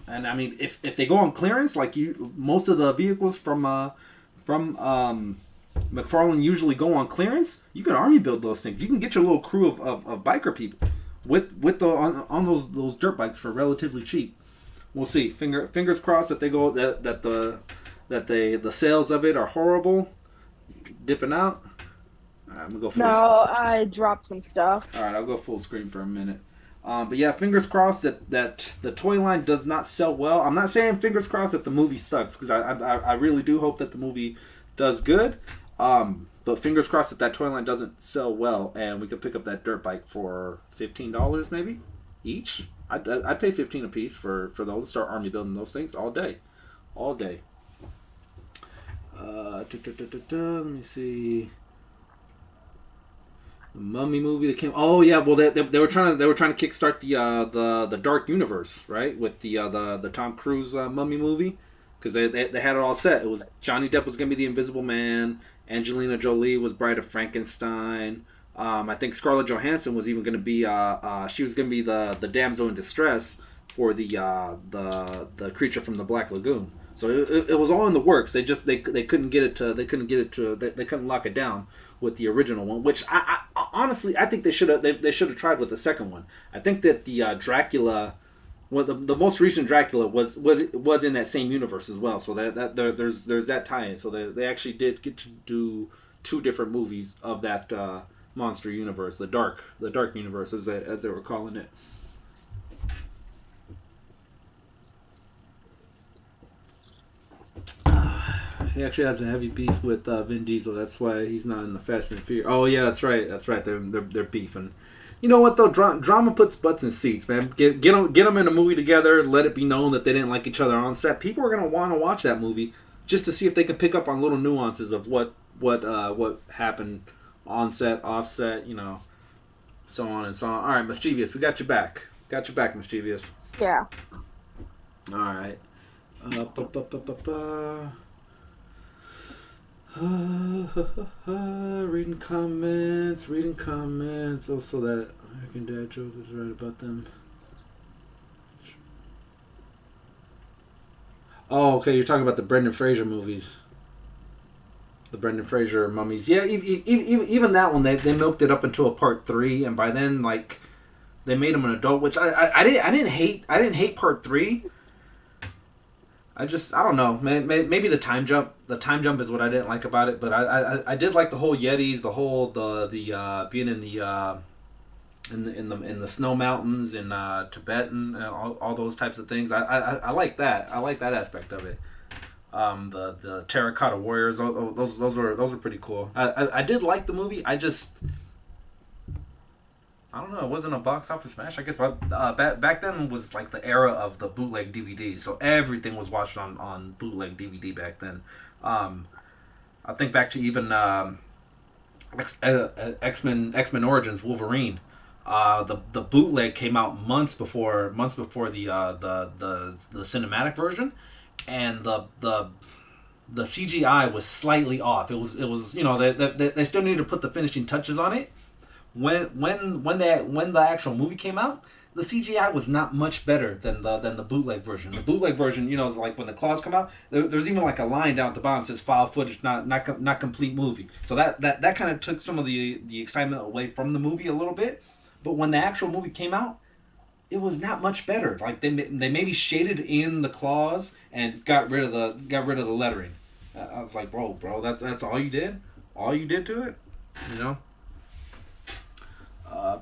and I mean if they go on clearance, like most of the vehicles from McFarlane usually go on clearance, you can army build those things. You can get your little crew of biker people on those dirt bikes for relatively cheap. We'll see. Fingers crossed that they go the sales of it are horrible, dipping out. All right, I'm gonna go full. No, I dropped some stuff. All right, I'll go full screen for a minute. But yeah, fingers crossed that the toy line does not sell well. I'm not saying fingers crossed that the movie sucks because I really do hope that the movie does good. But fingers crossed that toy line doesn't sell well and we could pick up that dirt bike for $15 maybe each. I'd pay 15 a piece for those. Start army building those things all day. Let me see. The Mummy movie that came. Oh yeah, well they were trying to kickstart the Dark Universe, right, with the Tom Cruise Mummy movie, because they had it all set. It was Johnny Depp was gonna be the Invisible Man, Angelina Jolie was Bride of Frankenstein. I think Scarlett Johansson was even gonna be she was gonna be the damsel in distress for the creature from the Black Lagoon. So it was all in the works. They couldn't get it to they couldn't lock it down with the original one, which I honestly I think they should have tried with the second one. I think that the Dracula, well, the most recent Dracula was in that same universe as well. So there's that tie-in. So they actually did get to do two different movies of that monster universe, the dark universe as they were calling it. He actually has a heavy beef with Vin Diesel. That's why he's not in the Fast and Furious. Oh yeah, that's right. They're beefing. You know what though? Drama puts butts in seats, man. Get them in a movie together. Let it be known that they didn't like each other on set. People are gonna want to watch that movie just to see if they can pick up on little nuances of what happened on set, off set. so on and so on. All right, Mischievous, we got you back. Got you back, Mischievous. Yeah. All right. Ba, ba, ba, ba, ba. Reading comments, reading comments. Also, that American Dad joke is right about them. Oh, okay. You're talking about the Brendan Fraser movies, the Brendan Fraser mummies. Yeah, even that one, they milked it up into a part 3, and by then, like, they made him an adult, which I didn't hate. I didn't hate part 3. I don't know. Maybe the time jump. The time jump is what I didn't like about it. But I did like the whole Yetis, the whole the being in the snow mountains in Tibet and all those types of things. I like that. I like that aspect of it. The terracotta warriors. Those were pretty cool. I did like the movie. I don't know. It wasn't a box office smash, I guess. But back then was like the era of the bootleg DVD, so everything was watched on bootleg DVD back then. I think back to even X Men Origins Wolverine. The bootleg came out months before the cinematic version, and the CGI was slightly off. It was they still needed to put the finishing touches on it. When the actual movie came out, the CGI was not much better than the bootleg version. The bootleg version, like when the claws come out, there's even like a line down at the bottom that says file footage, not complete movie. So that kind of took some of the excitement away from the movie a little bit. But when the actual movie came out, it was not much better. Like they maybe shaded in the claws and got rid of the lettering. I was like, bro, that's all you did? All you did to it? You know?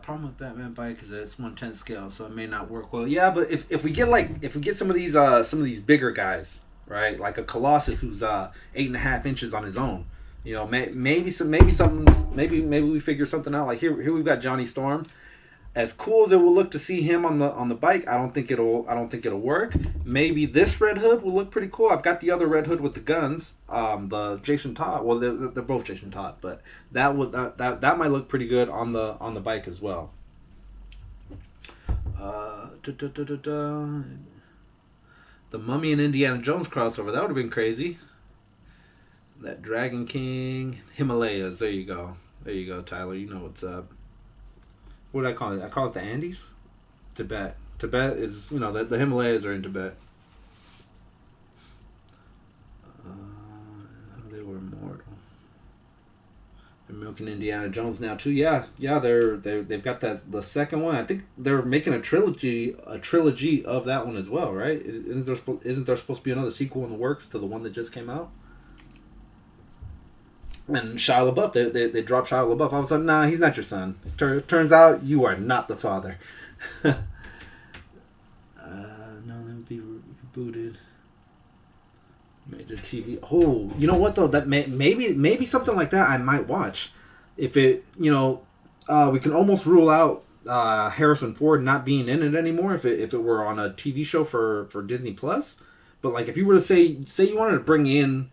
Problem with Batman bike is that it's 1/10 scale, so it may not work well. Yeah, but if we get some of these bigger guys, right, like a Colossus who's 8.5 inches on his own, maybe we figure something out. Like here we've got Johnny Storm. As cool as it will look to see him on the bike, I don't think it'll work. Maybe this Red Hood will look pretty cool. I've got the other Red Hood with the guns, the Jason Todd. Well, they're both Jason Todd, but that might look pretty good on the bike as well. The Mummy and Indiana Jones crossover, that would have been crazy. That Dragon King Himalayas. There you go, Tyler. You know what's up. What do I call it? I call it the Andes? Tibet. Tibet is, the Himalayas are in Tibet. They were immortal. They're milking Indiana Jones now too. Yeah, they've got the second one. I think they're making a trilogy of that one as well, right? Isn't there supposed to be another sequel in the works to the one that just came out? And Shia LaBeouf, they dropped Shia LaBeouf. I was like, nah, he's not your son. Turns out you are not the father. No, they would be rebooted. Major TV. Oh, you know what though? That maybe something like that I might watch. If it, we can almost rule out Harrison Ford not being in it anymore. If it were on a TV show for Disney Plus, but like if you were to say you wanted to bring in.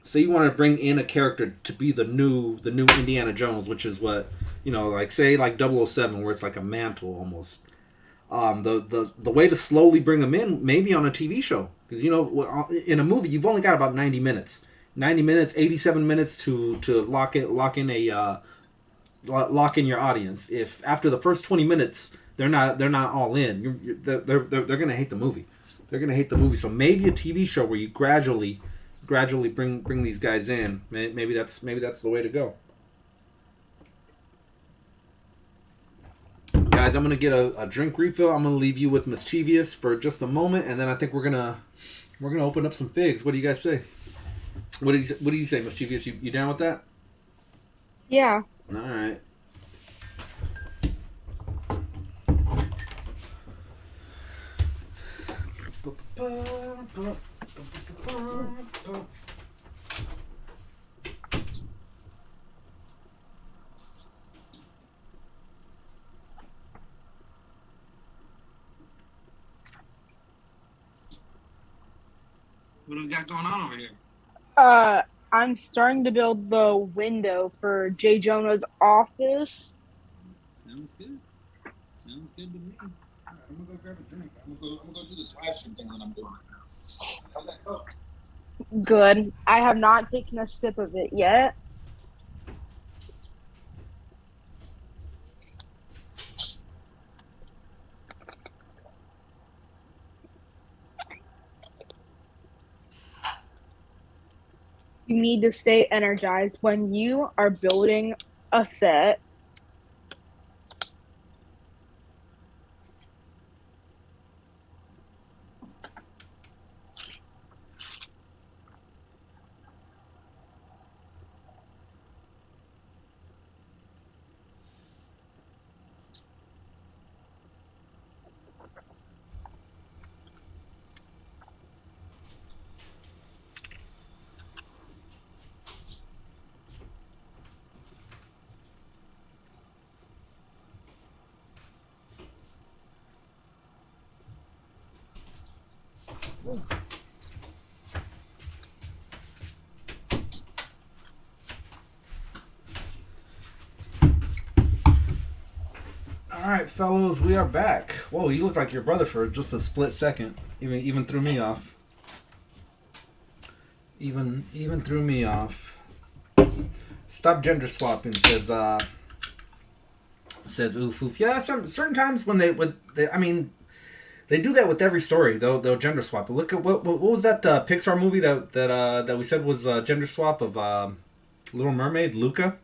Say you want to bring in a character to be the new Indiana Jones, which is what, like say like 007, where it's like a mantle almost. The way to slowly bring them in, maybe on a TV show, because in a movie you've only got about 90 minutes, 87 minutes to lock in your audience. If after the first 20 minutes they're not all in, they're gonna hate the movie. They're gonna hate the movie. So maybe a TV show where you gradually bring these guys in. Maybe that's the way to go. Guys, I'm gonna get a drink refill. I'm gonna leave you with Mischievous for just a moment, and then I think we're gonna open up some figs. What do you guys say? What do you say, Mischievous? You down with that? Yeah. All right. What do we got going on over here? I'm starting to build the window for J. Jonah's office. Sounds good. Sounds good to me. All right, I'm gonna go grab a drink. I'm gonna go do this live stream thing that I'm doing right now. How's that Coke? Good. I have not taken a sip of it yet. You need to stay energized when you are building a set. All right, fellows, we are back. Whoa, you look like your brother for just a split second. Even threw me off. Even threw me off. Stop gender swapping, says oof oof. Yeah, certain times when they I mean, they do that with every story. They'll gender swap. Look at what was that Pixar movie that we said was gender swap of Little Mermaid, Luca.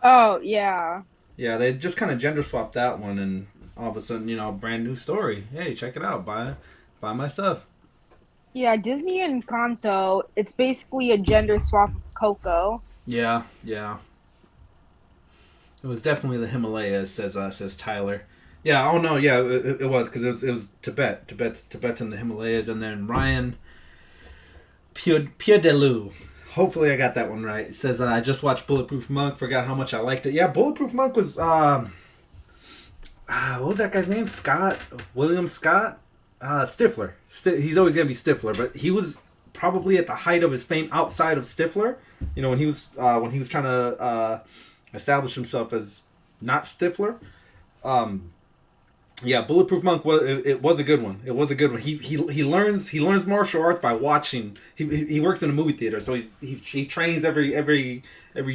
Oh, yeah. Yeah, they just kind of gender swapped that one, and all of a sudden, brand new story. Hey, check it out. Buy my stuff. Yeah, Disney and Encanto, it's basically a gender swap of Coco. Yeah. It was definitely the Himalayas, says Tyler. Yeah. Oh no. Yeah, it was because it was Tibet. Tibet's in the Himalayas, and then Ryan Piedelu. Hopefully I got that one right. It says I just watched Bulletproof Monk. Forgot how much I liked it. Yeah, Bulletproof Monk was what was that guy's name? William Scott Stifler. He's always gonna be Stifler, but he was probably at the height of his fame outside of Stifler. When he was trying to establish himself as not Stifler. Yeah, Bulletproof Monk was a good one. It was a good one. He learns martial arts by watching. He works in a movie theater, so he trains every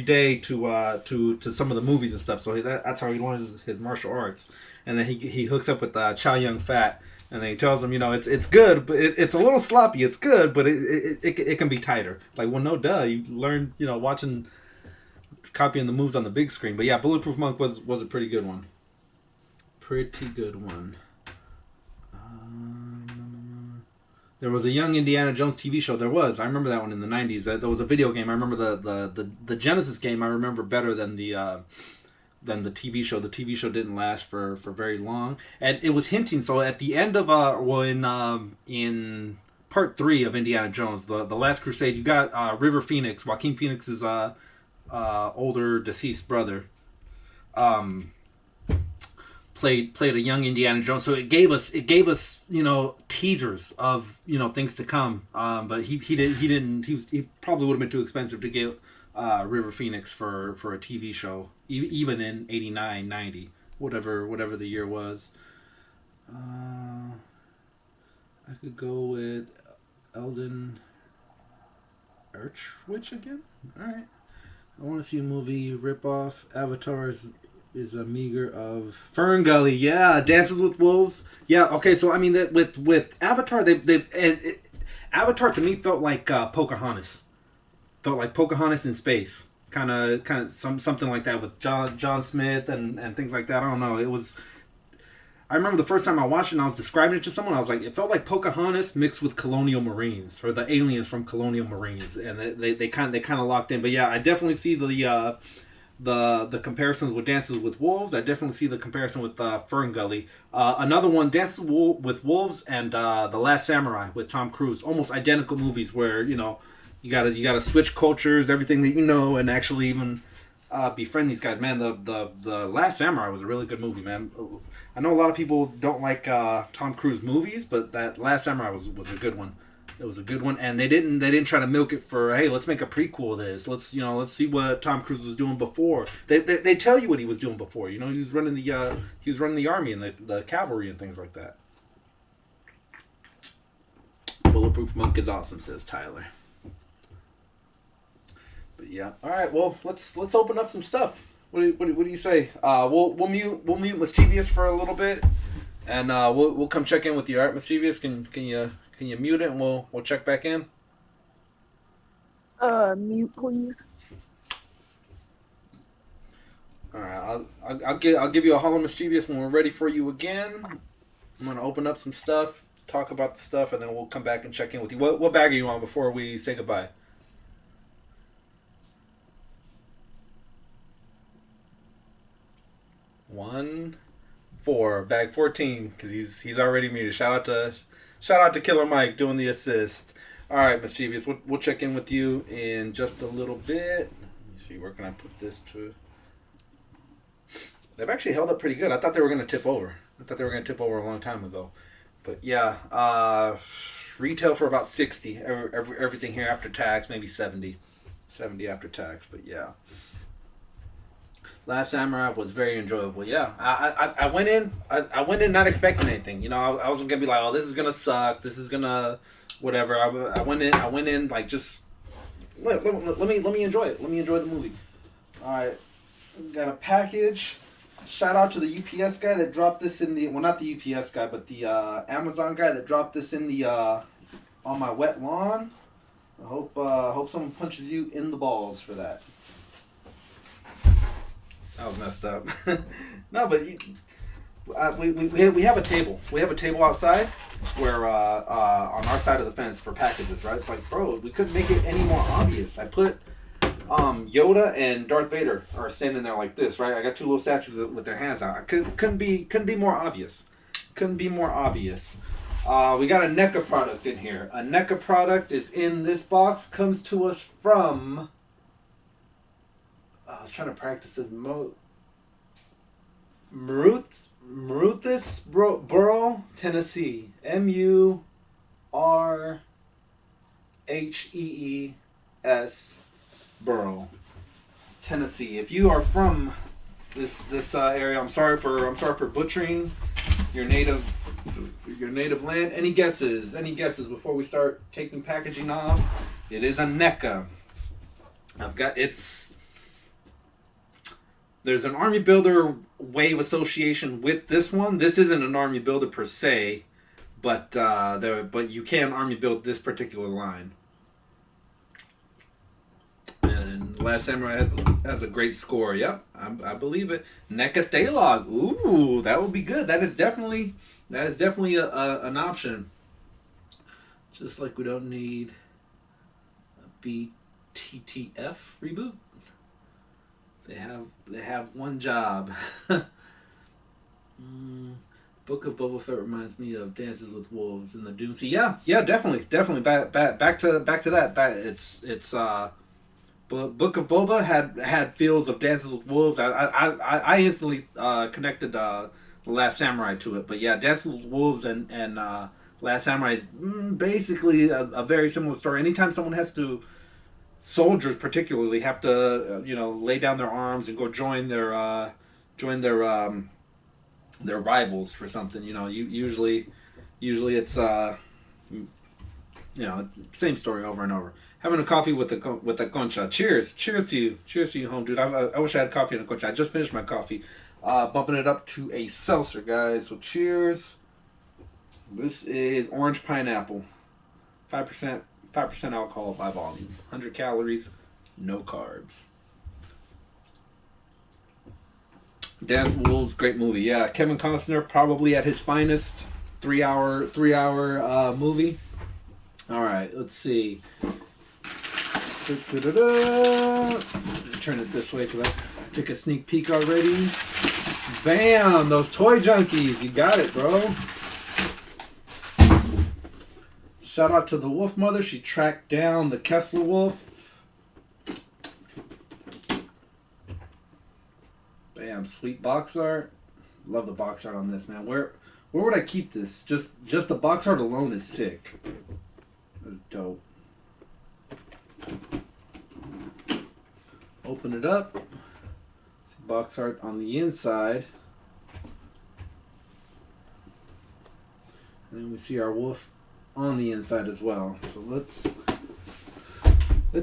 day to some of the movies and stuff. So that's how he learns his martial arts. And then he hooks up with Chow Yun Fat, and then he tells him, it's good, but it's a little sloppy. It's good, but it can be tighter. It's like, well, no, duh. You learn, watching, copying the moves on the big screen. But yeah, Bulletproof Monk was a pretty good one. Pretty good one. There was a Young Indiana Jones TV show. There was. I remember that one in the 90s. There was a video game. I remember the Genesis game I remember better than the TV show. The TV show didn't last for very long. And it was hinting. So at the end of in part 3 of Indiana Jones, the Last Crusade, you got River Phoenix, Joaquin Phoenix's older deceased brother. Played a young Indiana Jones, so it gave us teasers of things to come. But he probably would have been too expensive to get River Phoenix for a TV show, even in 89, 90, whatever the year was. I could go with Eldon Urchwich again. All right, I want to see a movie ripoff. Avatar is a meager of Fern Gully. Yeah, Dances with Wolves. Yeah, okay. So I mean, that with Avatar, Avatar to me felt like Pocahontas. Felt like Pocahontas in space. Kind of something like that with John Smith and things like that. I don't know. It was. I remember the first time I watched it, and I was describing it to someone. I was like, it felt like Pocahontas mixed with Colonial Marines, or the aliens from Colonial Marines, and they kind of locked in. But yeah, I definitely see the comparisons with Dances with Wolves. I definitely see the comparison with Fern Gully. Another one, Dances with Wolves and The Last Samurai with Tom Cruise. Almost identical movies where you gotta switch cultures, everything that and actually even befriend these guys. Man, the Last Samurai was a really good movie, man. I know a lot of people don't like Tom Cruise movies, but that Last Samurai was a good one. It was a good one, and they didn't try to milk it for, hey, let's make a prequel of this. Let's see what Tom Cruise was doing before. They tell you what he was doing before. He was running the army and the cavalry and things like that. Bulletproof Monk is awesome, says Tyler. But yeah, all right. Well, let's open up some stuff. What do you say? We'll mute Mischievous for a little bit, and we'll come check in with you. All right, Mischievous, can you mute it and we'll check back in? Mute, please. All right, I'll give you a holler, Mischievous, when we're ready for you again. I'm gonna open up some stuff, talk about the stuff, and then we'll come back and check in with you. What bag are you on before we say goodbye? One, 4, bag 14, because he's already muted. Shout out to Killer Mike doing the assist. All right, Mischievous, we'll check in with you in just a little bit. Let me see, where can I put this to? They've actually held up pretty good. I thought they were going to tip over. A long time ago. But yeah, retail for about 60. Everything here after tax, maybe 70. 70 after tax, but yeah. Last Samurai was very enjoyable. Yeah, I went in. I went in not expecting anything. I wasn't gonna be like, oh, this is gonna suck. This is gonna whatever. I went in like just let me enjoy it. Let me enjoy the movie. All right, got a package. Shout out to the UPS guy that dropped this in the not the UPS guy, but the Amazon guy that dropped this in the on my wet lawn. I hope someone punches you in the balls for that. That was messed up. No, but we have a table. We have a table outside where on our side of the fence for packages, right? It's like, bro, we couldn't make it any more obvious. I put Yoda and Darth Vader are standing there like this, right? I got two little statues with their hands out. Couldn't be more obvious. Couldn't be more obvious. We got a NECA product in here. A NECA product is in this box. Comes to us from. I was trying to practice this. Murfreesboro, Tennessee. Murhees, Borough, Tennessee. If you are from this area, I'm sorry for butchering your native land. Any guesses? Before we start taking packaging off? It is a NECA. There's an Army Builder Wave association with this one. This isn't an Army Builder per se, but you can Army build this particular line. And Last Samurai has a great score. Yep, I believe it. NECA Thailog. Ooh, that would be good. That is definitely an option. Just like we don't need a BTTF reboot. They have one job. Book of Boba Fett reminds me of Dances with Wolves in the Doom Sea. Yeah, definitely. Back to that. It's Book of Boba had feels of Dances with Wolves. I instantly connected The Last Samurai to it. But yeah, Dances with Wolves and Last Samurai is basically a very similar story. Anytime someone has to. Soldiers particularly have to, lay down their arms and go join their rivals for something. Usually it's same story over and over. Having a coffee with the concha. Cheers to you, home dude. I wish I had coffee and a concha. I just finished my coffee. Bumping it up to a seltzer, guys. So cheers. This is orange pineapple, 5% alcohol by volume, 100 calories, no carbs. Dance Wolves, great movie. Yeah, Kevin Costner probably at his finest. 3 hour movie. All right, let's see. Turn it this way because I took a sneak peek already. Bam! Those toy junkies, you got it, bro. Shout out to the Wolf Mother. She tracked down the Kessler Wolf. Bam, sweet box art. Love the box art on this, man. Where would I keep this? Just the box art alone is sick. That's dope. Open it up. See box art on the inside. And then we see our wolf on the inside as well. So let's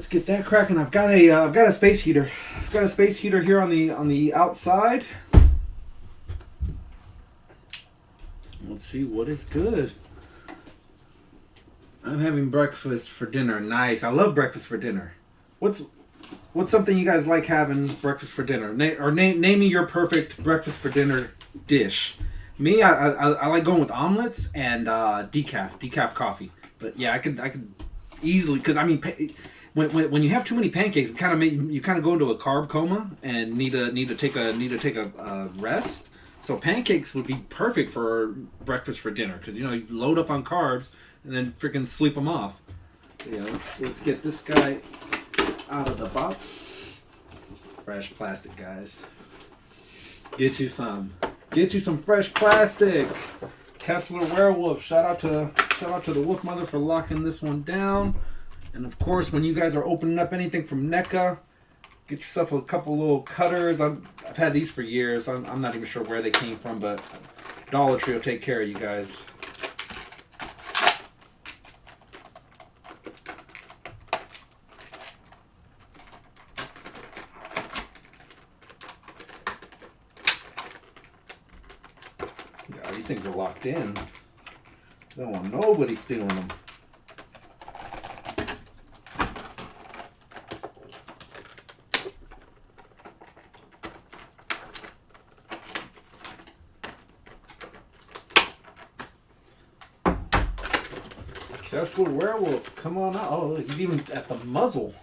get that cracking. I've got a space heater. I've got a space heater here on the outside. Let's see what is good. I'm having breakfast for dinner. Nice. I love breakfast for dinner. What's something you guys like having breakfast for dinner? Name me your perfect breakfast for dinner dish. Me, I like going with omelets and decaf coffee. But yeah, I could easily, because I mean, when you have too many pancakes, it kind of you kind of go into a carb coma and need to take a rest. So pancakes would be perfect for breakfast for dinner, because you load up on carbs and then freaking sleep them off. So yeah, let's get this guy out of the box. Fresh plastic, guys. Get you some fresh plastic. Kessler Werewolf. Shout out to the Wolf Mother for locking this one down. And of course, when you guys are opening up anything from NECA, get yourself a couple little cutters. I've had these for years. I'm not even sure where they came from, but Dollar Tree will take care of you guys. God, these things are locked in. They don't want nobody stealing them. Kessler Werewolf, come on out. Oh, look, he's even at the muzzle.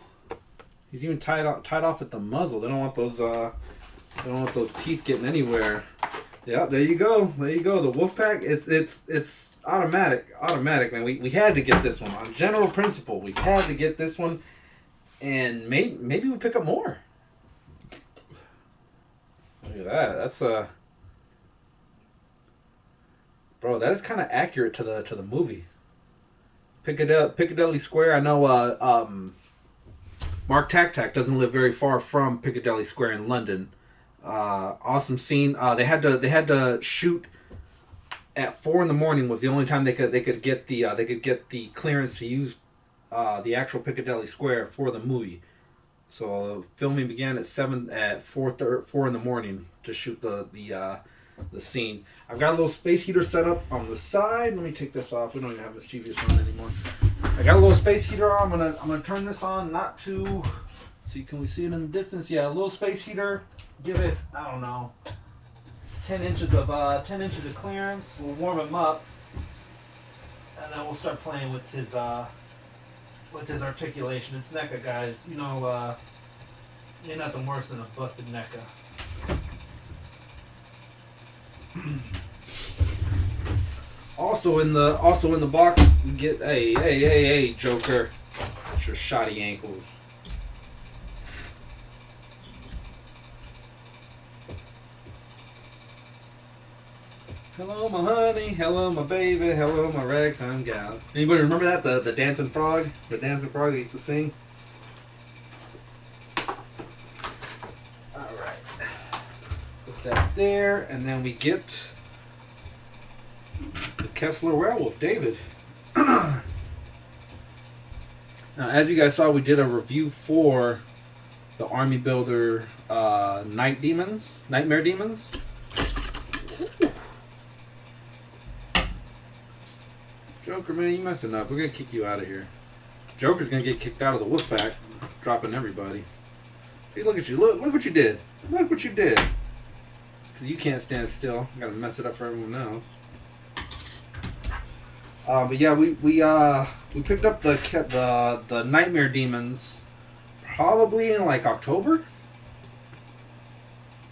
He's even tied off at the muzzle. They don't want those teeth getting anywhere. Yeah, there you go. There you go. The Wolfpack. It's automatic, man. We had to get this one on general principle. We had to get this one, and maybe we'll pick up more. Look at that. That's bro. That is kind of accurate to the movie. Piccadilly Square. I know Mark Tac doesn't live very far from Piccadilly Square in London. Awesome scene. They had to shoot at 4 a.m. was the only time they could get the clearance to use the actual Piccadilly Square for the movie. So filming began at 4 a.m. to shoot the scene. I've got a little space heater set up on the side. Let me take this off. We don't even have mischievous on anymore. I got a little space heater on. I'm gonna turn this on. Not too. See, can we see it in the distance? Yeah, a little space heater. Give it, I don't know, 10 inches of clearance. We'll warm him up, and then we'll start playing with his articulation. It's NECA, guys. Ain't nothing worse than a busted NECA. Also in the box, we get hey Joker, it's your shoddy ankles. Hello, my honey. Hello, my baby. Hello, my ragtime gal. Anybody remember that? The dancing frog? The dancing frog they used to sing? Alright. Put that there. And then we get the Kessler Werewolf, David. Now, as you guys saw, we did a review for the Army Builder Nightmare Demons. Ooh. Joker, man, you messing up. We're gonna kick you out of here. Joker's gonna get kicked out of the Wolfpack, dropping everybody. See, look at you. Look what you did. Look what you did. It's because you can't stand still. You gotta mess it up for everyone else. But yeah, we picked up the Nightmare Demons probably in like October,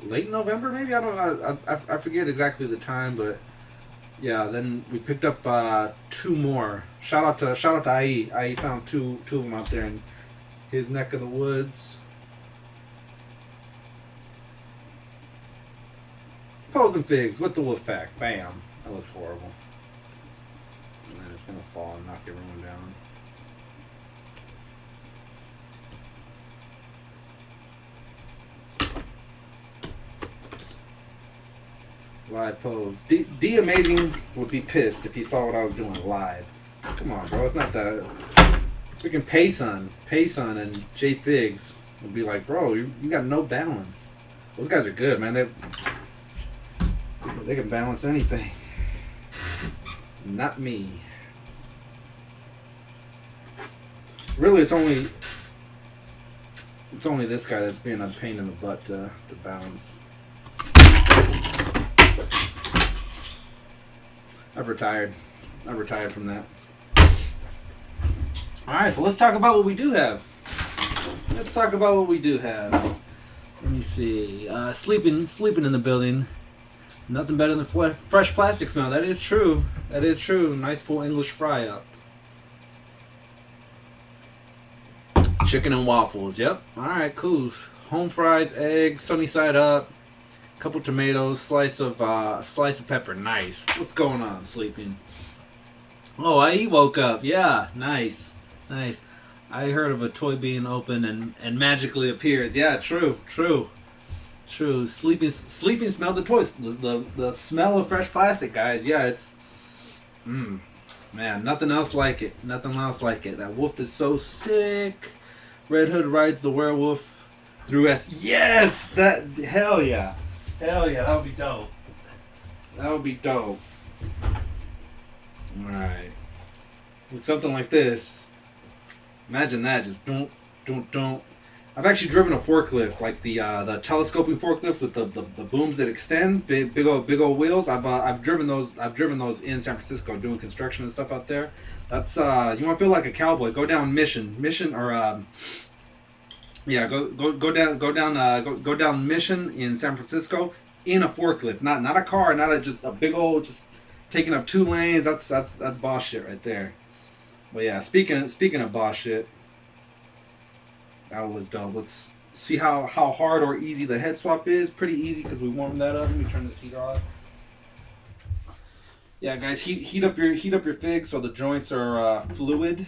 late November maybe. I don't know. I forget exactly the time, but. Yeah, then we picked up 2 more. Shout out to IE. IE found two of them out there in his neck of the woods. Posing figs with the Wolfpack. Bam. That looks horrible. And then it's gonna fall and knock everyone down. Live pose. D Amazing would be pissed if he saw what I was doing live. Come on, bro. It's not that. Freaking Payson and J Figs would be like, bro, you got no balance. Those guys are good, man. They can balance anything. Not me. Really, it's only this guy that's being a pain in the butt to balance. I've retired from that. Alright, so let's talk about what we do have. Let me see. Sleeping in the building. Nothing better than fresh plastic smell. That is true. Nice full English fry up. Chicken and waffles. Yep. Alright, cool. Home fries, eggs, sunny side up. Couple tomatoes, slice of pepper. Nice. What's going on, Sleeping? Oh, I woke up. Yeah, nice. I heard of a toy being open and magically appears. Yeah, true. Sleeping smelled the toys. The smell of fresh plastic, guys. Yeah, it's man, nothing else like it. That wolf is so sick. Red Hood rides the werewolf through Yes, that hell yeah, that would be dope. All right, with something like this. Imagine that, just don't. I've actually driven a forklift, like the telescoping forklift with the booms that extend, big old wheels. I've driven those in San Francisco doing construction and stuff out there. That's you want to feel like a cowboy. Go down Mission or go down Mission in San Francisco in a forklift, not a car, just a big old just taking up 2 lanes. That's boss shit right there. But yeah, speaking of boss shit, that'll look dope. Let's see how hard or easy the head swap is. Pretty easy because we warmed that up. Let me turn this heater off. Yeah, guys, heat up your fig so the joints are fluid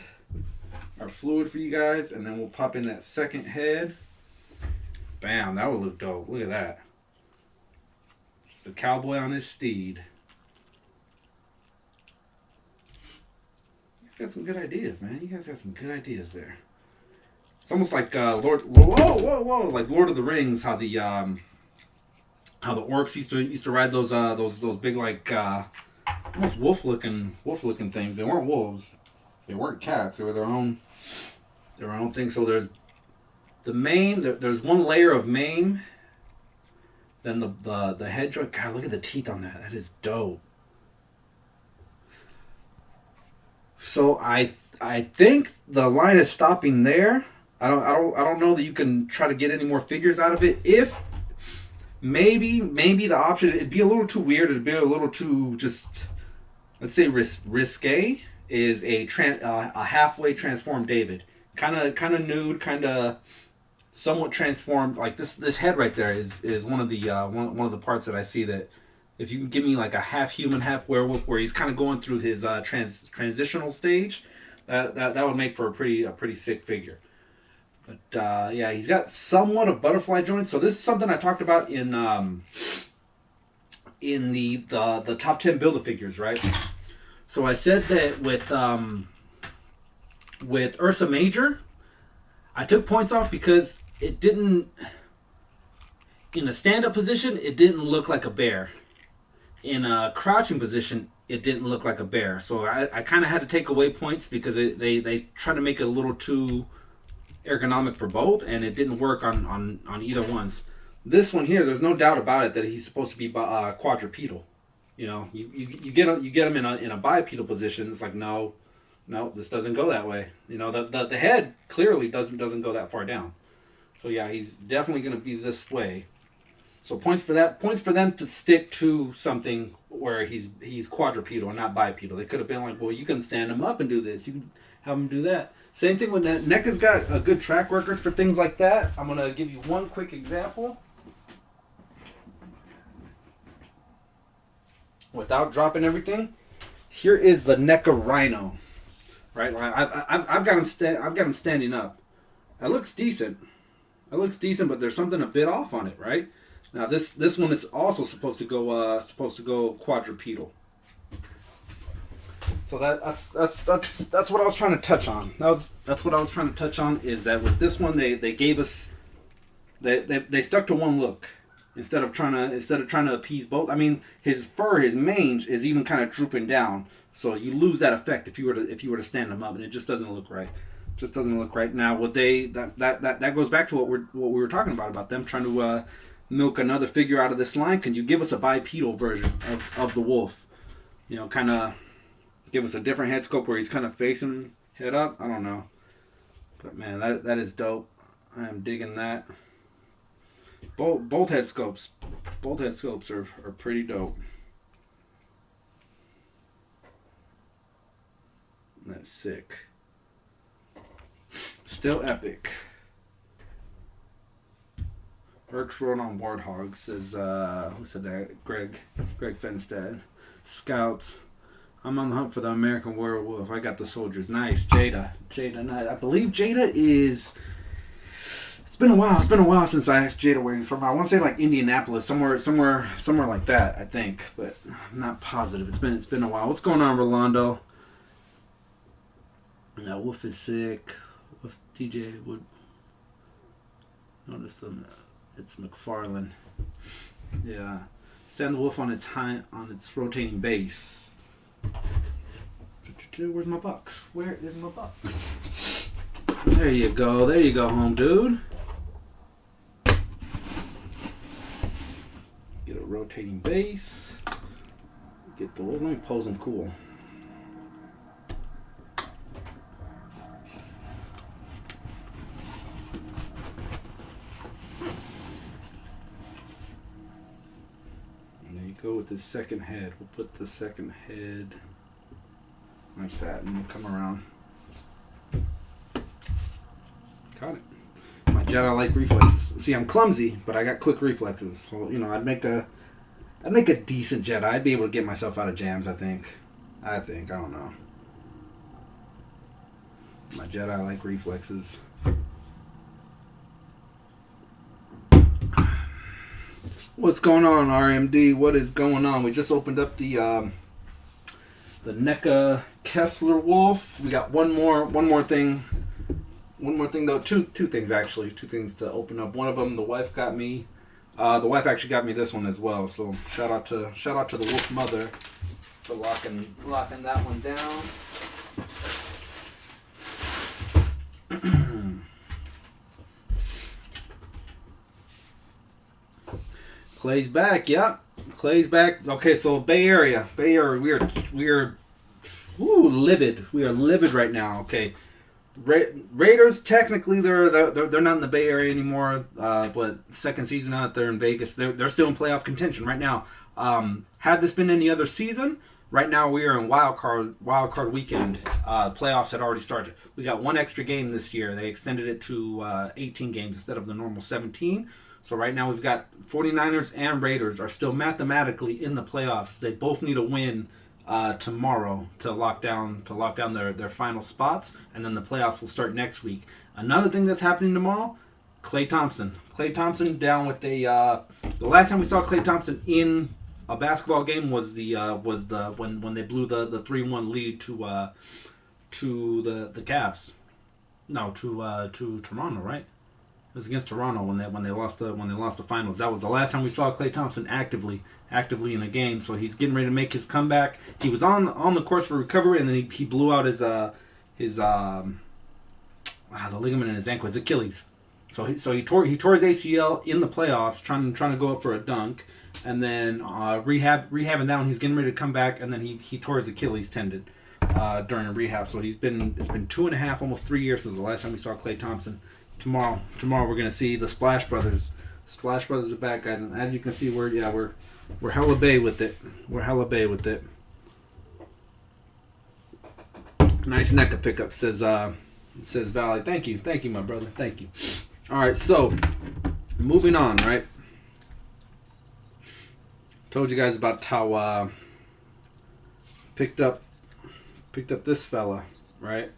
for you guys, and then we'll pop in that second head. Bam, that would look dope. Look at that. Just a cowboy on his steed. Got some good ideas, man. You guys got some good ideas there. It's almost like whoa, like Lord of the Rings. How the orcs used to ride those big like almost wolf looking things. They weren't wolves. They weren't cats. They were their own thing. So there's the mane. There's one layer of mane. Then the head joint. God, look at the teeth on that. That is dope. So I think the line is stopping there. I don't know that you can try to get any more figures out of it. If maybe the option, it'd be a little too weird. It'd be a little too just, let's say risque. Is a halfway transformed David, kind of nude, kind of somewhat transformed. Like this head right there is one of the parts that I see that. If you can give me like a half human, half werewolf, where he's kind of going through his transitional stage, that would make for a pretty sick figure. But yeah, he's got somewhat of butterfly joints. So this is something I talked about in the top 10 Build-A-Figures, right? So I said that with Ursa Major, I took points off because it didn't, in a stand-up position, it didn't look like a bear. In a crouching position, it didn't look like a bear. So I kind of had to take away points because they try to make it a little too ergonomic for both, and it didn't work on either ones. This one here, there's no doubt about it that he's supposed to be quadrupedal. You know, you get him in a bipedal position. It's like no, this doesn't go that way. You know, the head clearly doesn't go that far down. So yeah, he's definitely going to be this way. So points for that. Points for them to stick to something where he's quadrupedal and not bipedal. They could have been like, well, you can stand him up and do this. You can have him do that. Same thing with NECA's got a good track record for things like that. I'm gonna give you one quick example without dropping everything. Here is the NECA Rhino, right? I've got him standing up. That looks decent. But there's something a bit off on it, right? Now this one is also supposed to go quadrupedal. So that's what I was trying to touch on. That's what I was trying to touch on, is that with this one they gave us they stuck to one look instead of trying to appease both. I mean, his fur, his mange is even kind of drooping down, so you lose that effect if you were to stand him up, and it just doesn't look right. Just doesn't look right. Now, what that goes back to what we were talking about them trying to milk another figure out of this line. Can you give us a bipedal version of the wolf? You know, kind of give us a different head sculpt where he's kind of facing head up. I don't know, but man, that is dope. I am digging that. Both head sculpts are pretty dope. That's sick. Still epic. Erks wrote on Warthog, says, who said that? Greg Fenstead. Scouts. I'm on the hunt for the American Werewolf. I got the soldiers. Nice. Jada, nice. I believe Jada is... It's been a while since I asked Jada where he's from. I want to say like Indianapolis, somewhere like that, I think. But I'm not positive. It's been a while. What's going on, Rolando? That Wolf is sick. Wolf DJ would notice them. It's McFarlane. Yeah. Stand the wolf on its rotating base. Where's my box? Where is my box? There you go, home dude. Get a rotating base. Get the wolf. Let me pose him cool. Go with the second head. We'll put the second head like that, and we'll come around. Got it. My Jedi-like reflexes. See, I'm clumsy, but I got quick reflexes. So you know, I'd make a decent Jedi. I'd be able to get myself out of jams. I think. I don't know. My Jedi-like reflexes. What's going on, RMD? What is going on? We just opened up the NECA Kessler Wolf. We got one more thing though. Two things actually. Two things to open up. One of them, the wife got me. The wife actually got me this one as well. So shout out to the Wolf Mother for locking that one down. Clay's back, yeah. Clay's back. Okay, so Bay Area, we are livid. We are livid right now. Okay, Raiders technically they're not in the Bay Area anymore. But second season out there in Vegas, they're still in playoff contention right now. Had this been any other season, right now we are in wild card weekend. Playoffs had already started. We got one extra game this year. They extended it to 18 games instead of the normal 17. So right now we've got 49ers and Raiders are still mathematically in the playoffs. They both need a win tomorrow to lock down their final spots, and then the playoffs will start next week. Another thing that's happening tomorrow, Klay Thompson down with the last time we saw Klay Thompson in a basketball game was when they blew the 3-1 lead to the Cavs. No, to Toronto, right? It was against Toronto when they lost the finals. That was the last time we saw Klay Thompson actively in a game. So he's getting ready to make his comeback. He was on the course for recovery, and then he blew out his the ligament in his ankle, his Achilles. So he tore his ACL in the playoffs, trying to go up for a dunk, and then rehabbing that one. He's getting ready to come back, and then he tore his Achilles tendon during rehab. So it's been 2.5, almost 3 years since the last time we saw Klay Thompson. Tomorrow we're gonna see the Splash Brothers. Splash Brothers are back, guys, and as you can see, we're hella bay with it. We're hella bay with it. Nice NECA pickup, says Valley. Thank you, my brother. Thank you. All right, so moving on, right? Told you guys about how picked up this fella, right?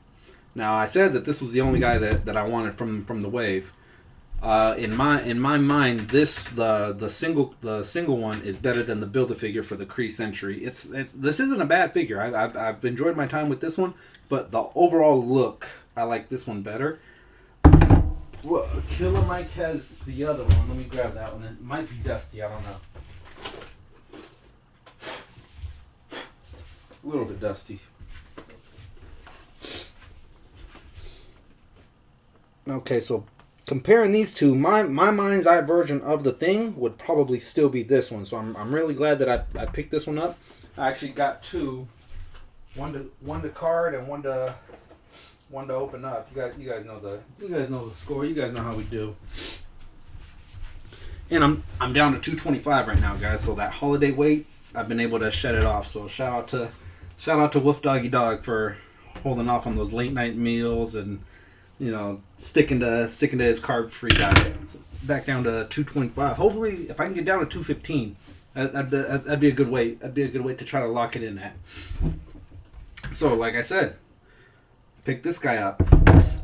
Now, I said that this was the only guy that I wanted from the wave. In my mind, the single one is better than the Build-A-Figure for the Kree Century. This isn't a bad figure. I've enjoyed my time with this one, but the overall look, I like this one better. Well, Killer Mike has the other one. Let me grab that one. It might be dusty. I don't know. A little bit dusty. Okay, so comparing these two, my mind's eye version of the Thing would probably still be this one. So I'm really glad that I picked this one up. I actually got two, one to card and one to open up. You guys know the score. You guys know how we do. And I'm down to 225 right now, guys. So that holiday weight, I've been able to shed it off. So shout out to Wolf Doggy Dog for holding off on those late night meals and, you know, sticking to his carb-free diet. So back down to 225. Hopefully, if I can get down to 215, that'd be a good weight. That'd be a good weight to try to lock it in at. So, like I said, pick this guy up.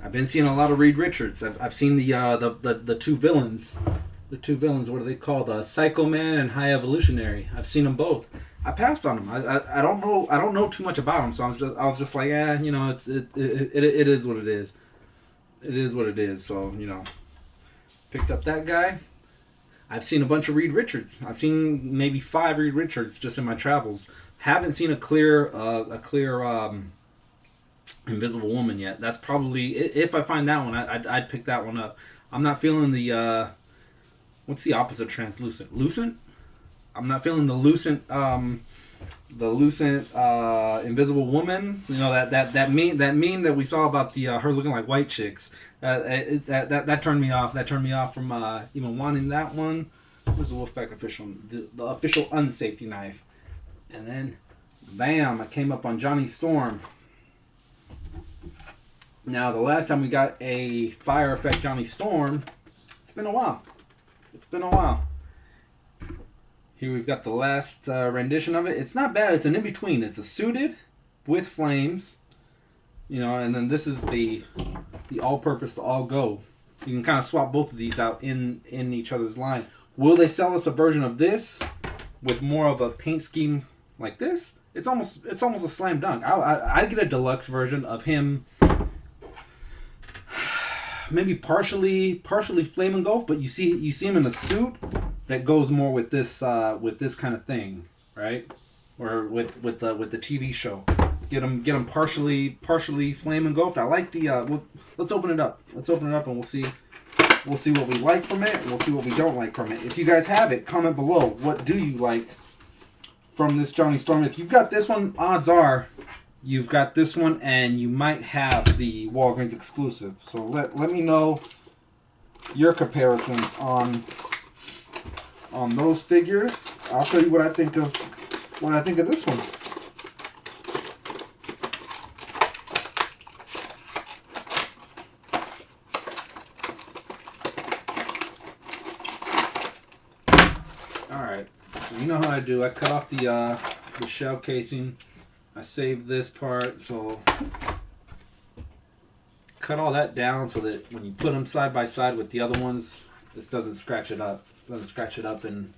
I've been seeing a lot of Reed Richards. I've seen the two villains. The two villains, what are they called? Psycho Man and High Evolutionary. I've seen them both. I passed on them. I don't know too much about them, so I was just like, you know, it is what it is. It is what it is. So, you know, picked up that guy. I've seen a bunch of Reed Richards. I've seen maybe 5 Reed Richards just in my travels. Haven't seen a clear Invisible Woman yet. That's probably, if I find that one, I'd pick that one up. I'm not feeling the what's the opposite of translucent? Lucent? I'm not feeling the lucent Invisible Woman. You know, that meme that we saw about the her looking like white chicks. That turned me off. That turned me off from even wanting that one. Where's the Wolfpack official? The official unsafety knife. And then, bam! I came up on Johnny Storm. Now, the last time we got a Fire Effect Johnny Storm, it's been a while. It's been a while. Here we've got the last rendition of it. It's not bad. It's an in-between. It's a suited with flames. You know, and then this is the all-purpose, all-go. You can kind of swap both of these out in each other's line. Will they sell us a version of this with more of a paint scheme like this? It's almost a slam dunk. I'd get a deluxe version of him. Maybe partially flame engulfed, but you see him in a suit that goes more with this kind of thing, right? Or with the TV show. Get him partially flame engulfed. I like the. Let's open it up. Let's open it up and we'll see what we like from it. And we'll see what we don't like from it. If you guys have it, comment below. What do you like from this Johnny Storm? If you've got this one, odds are you've got this one, and you might have the Walgreens exclusive. So let me know your comparisons on those figures. I'll tell you what I think of this one. All right. So you know how I do. I cut off the shell casing. I saved this part, so cut all that down so that when you put them side by side with the other ones, this doesn't scratch it up. It doesn't scratch it up and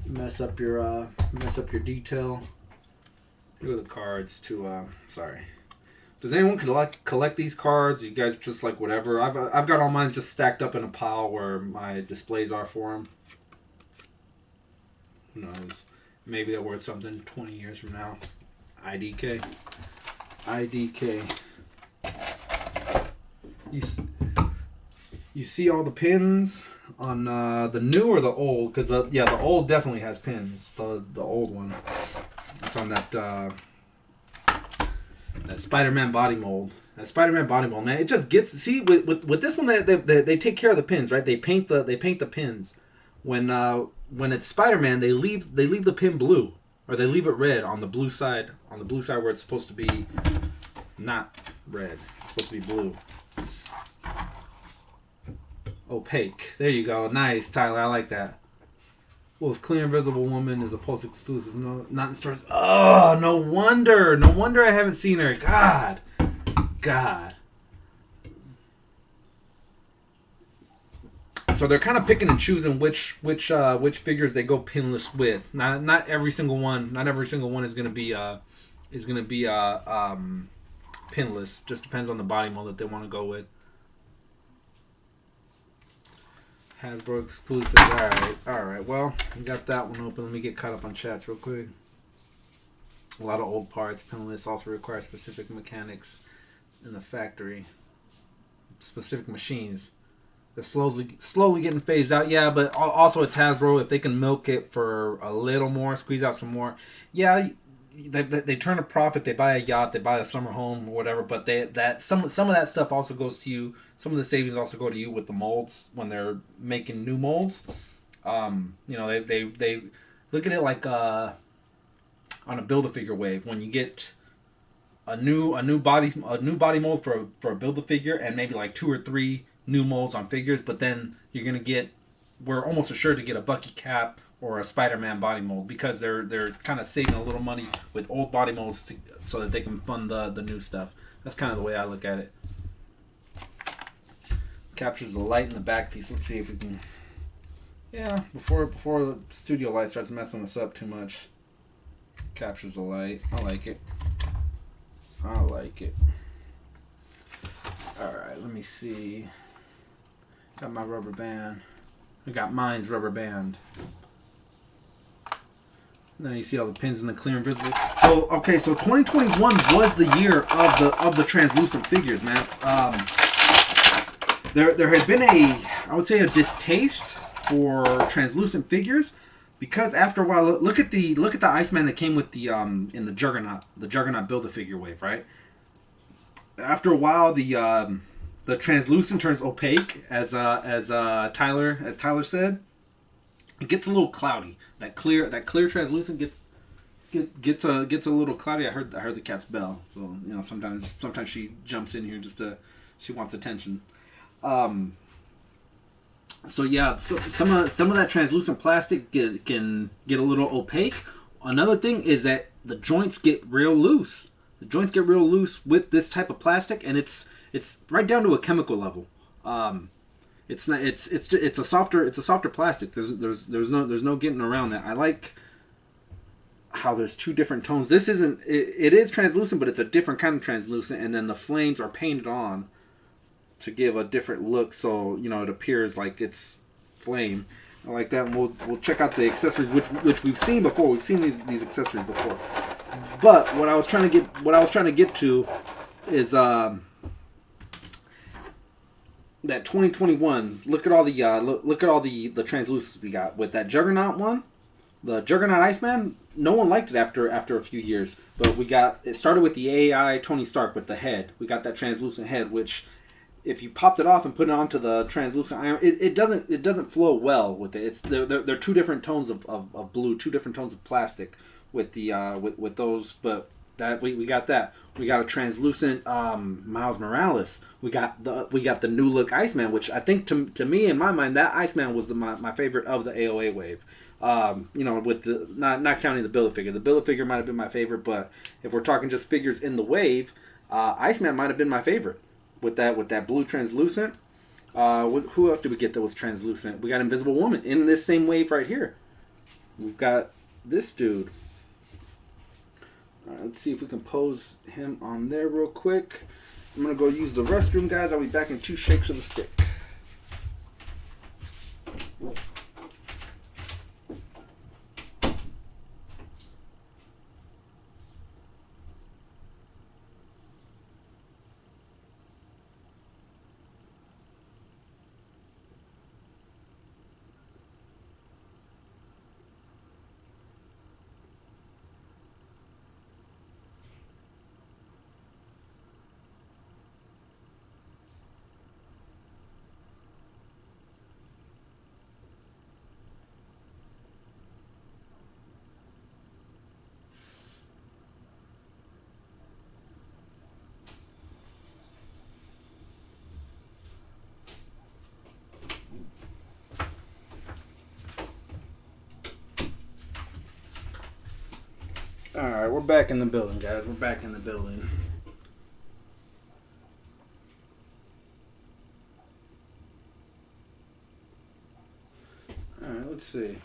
mess up your detail. Here are the cards to sorry. Does anyone collect these cards? You guys just like whatever? I've got all mine just stacked up in a pile where my displays are for them. Who knows? Maybe they're worth something 20 years from now. IDK. You see all the pins on the new or the old? Because the old definitely has pins. The old one. It's on that Spider-Man body mold. That Spider-Man body mold, man. It just gets. See, with this one, they take care of the pins, right? They paint the pins. When it's Spider-Man, they leave the pin blue. Or they leave it red on the blue side. On the blue side where it's supposed to be not red. It's supposed to be blue. Opaque. There you go. Nice, Tyler. I like that. Wolf, Clear Invisible Woman is a Pulse exclusive. No, not in stores. Oh, no wonder. No wonder I haven't seen her. God. So they're kind of picking and choosing which figures they go pinless with. Not every single one. Not every single one is gonna be pinless. Just depends on the body mold that they want to go with. Hasbro exclusive. All right. Well, we got that one open. Let me get caught up on chats real quick. A lot of old parts. Pinless also requires specific mechanics in the factory. Specific machines. They're slowly getting phased out. Yeah, but also it's Hasbro. If they can milk it for a little more, squeeze out some more. Yeah, they turn a profit. They buy a yacht. They buy a summer home or whatever. But some of that stuff also goes to you. Some of the savings also go to you with the molds when they're making new molds. They look at it like on a Build-A-Figure wave. When you get a new body mold for a Build-A-Figure and maybe like 2 or 3 new molds on figures, but then we're almost assured to get a Bucky cap or a Spider-Man body mold because they're kind of saving a little money with old body molds so that they can fund the new stuff. That's kind of the way I look at it. Captures the light in the back piece. Let's see if we can. Yeah, before the studio light starts messing us up too much. Captures the light. I like it. All right, let me see. Got my rubber band. I got mine's rubber band. Now you see all the pins in the clear and visible. So 2021 was the year of the translucent figures, man. There had been I would say a distaste for translucent figures because after a while, look at the Iceman that came with the in the Juggernaut Build-A-Figure wave, right? After a while, the translucent turns opaque, as Tyler said. It gets a little cloudy. That clear translucent gets a little cloudy. I heard the cat's bell, so sometimes she jumps in here she wants attention. So some of that translucent plastic can get a little opaque. Another thing is that the joints get real loose. The joints get real loose with this type of plastic, and it's right down to a chemical level. It's a softer plastic. There's no getting around that. I like how there's 2 different tones. This isn't. It is translucent, but it's a different kind of translucent, and then the flames are painted on to give a different look, so it appears like it's flame. I like that. And we'll check out the accessories, which we've seen before. We've seen these accessories before. But what I was trying to get to is that 2021. Look at all the translucents we got with that Juggernaut one, the Juggernaut Iceman. No one liked it after a few years, but it started with the AI Tony Stark with the head. We got that translucent head, which if you popped it off and put it onto the translucent iron, it doesn't flow well with it. They're 2 different tones of blue, 2 different tones of plastic with the with those. But that we got that. We got a translucent Miles Morales. We got the new look Iceman, which I think to me in my mind that Iceman was my favorite of the AOA wave. With the not counting the Build-A-Figure. The Build-A-Figure might have been my favorite, but if we're talking just figures in the wave, Iceman might have been my favorite. With that blue translucent. Who else did we get that was translucent? We got Invisible Woman in this same wave right here. We've got this dude. All right, let's see if we can pose him on there real quick. I'm going to go use the restroom, guys. I'll be back in 2 shakes of a stick. Alright, we're back in the building, guys. We're back in the building. Alright, let's see.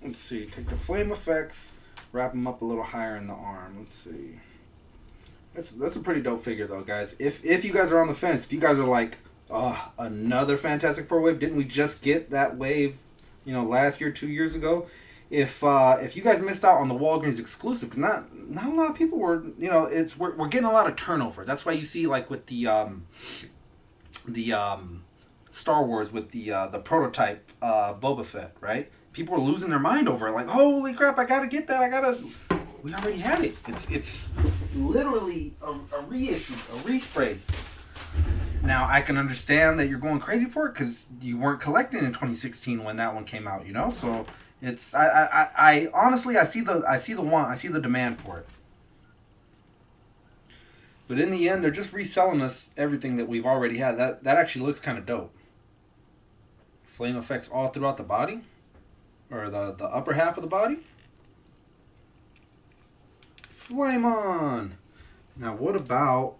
Let's see. Take the flame effects, wrap them up a little higher in the arm. Let's see. That's a pretty dope figure though, guys. If you guys are on the fence, if you guys are like, oh, another Fantastic Four wave, didn't we just get that wave, you know, last year, 2 years ago? If you guys missed out on the Walgreens exclusive, because not a lot of people were, you know, we're getting a lot of turnover. That's why you see like with the Star Wars with the prototype Boba Fett, right? People are losing their mind over it. Like, holy crap, I gotta get that. We already had it. It's literally a reissue, a respray. Now I can understand that you're going crazy for it because you weren't collecting in 2016 when that one came out, you know. So it's I honestly I see the demand for it. But in the end, they're just reselling us everything that we've already had. That actually looks kind of dope. Flame effects all throughout the body, or the upper half of the body. Flame on. Now what about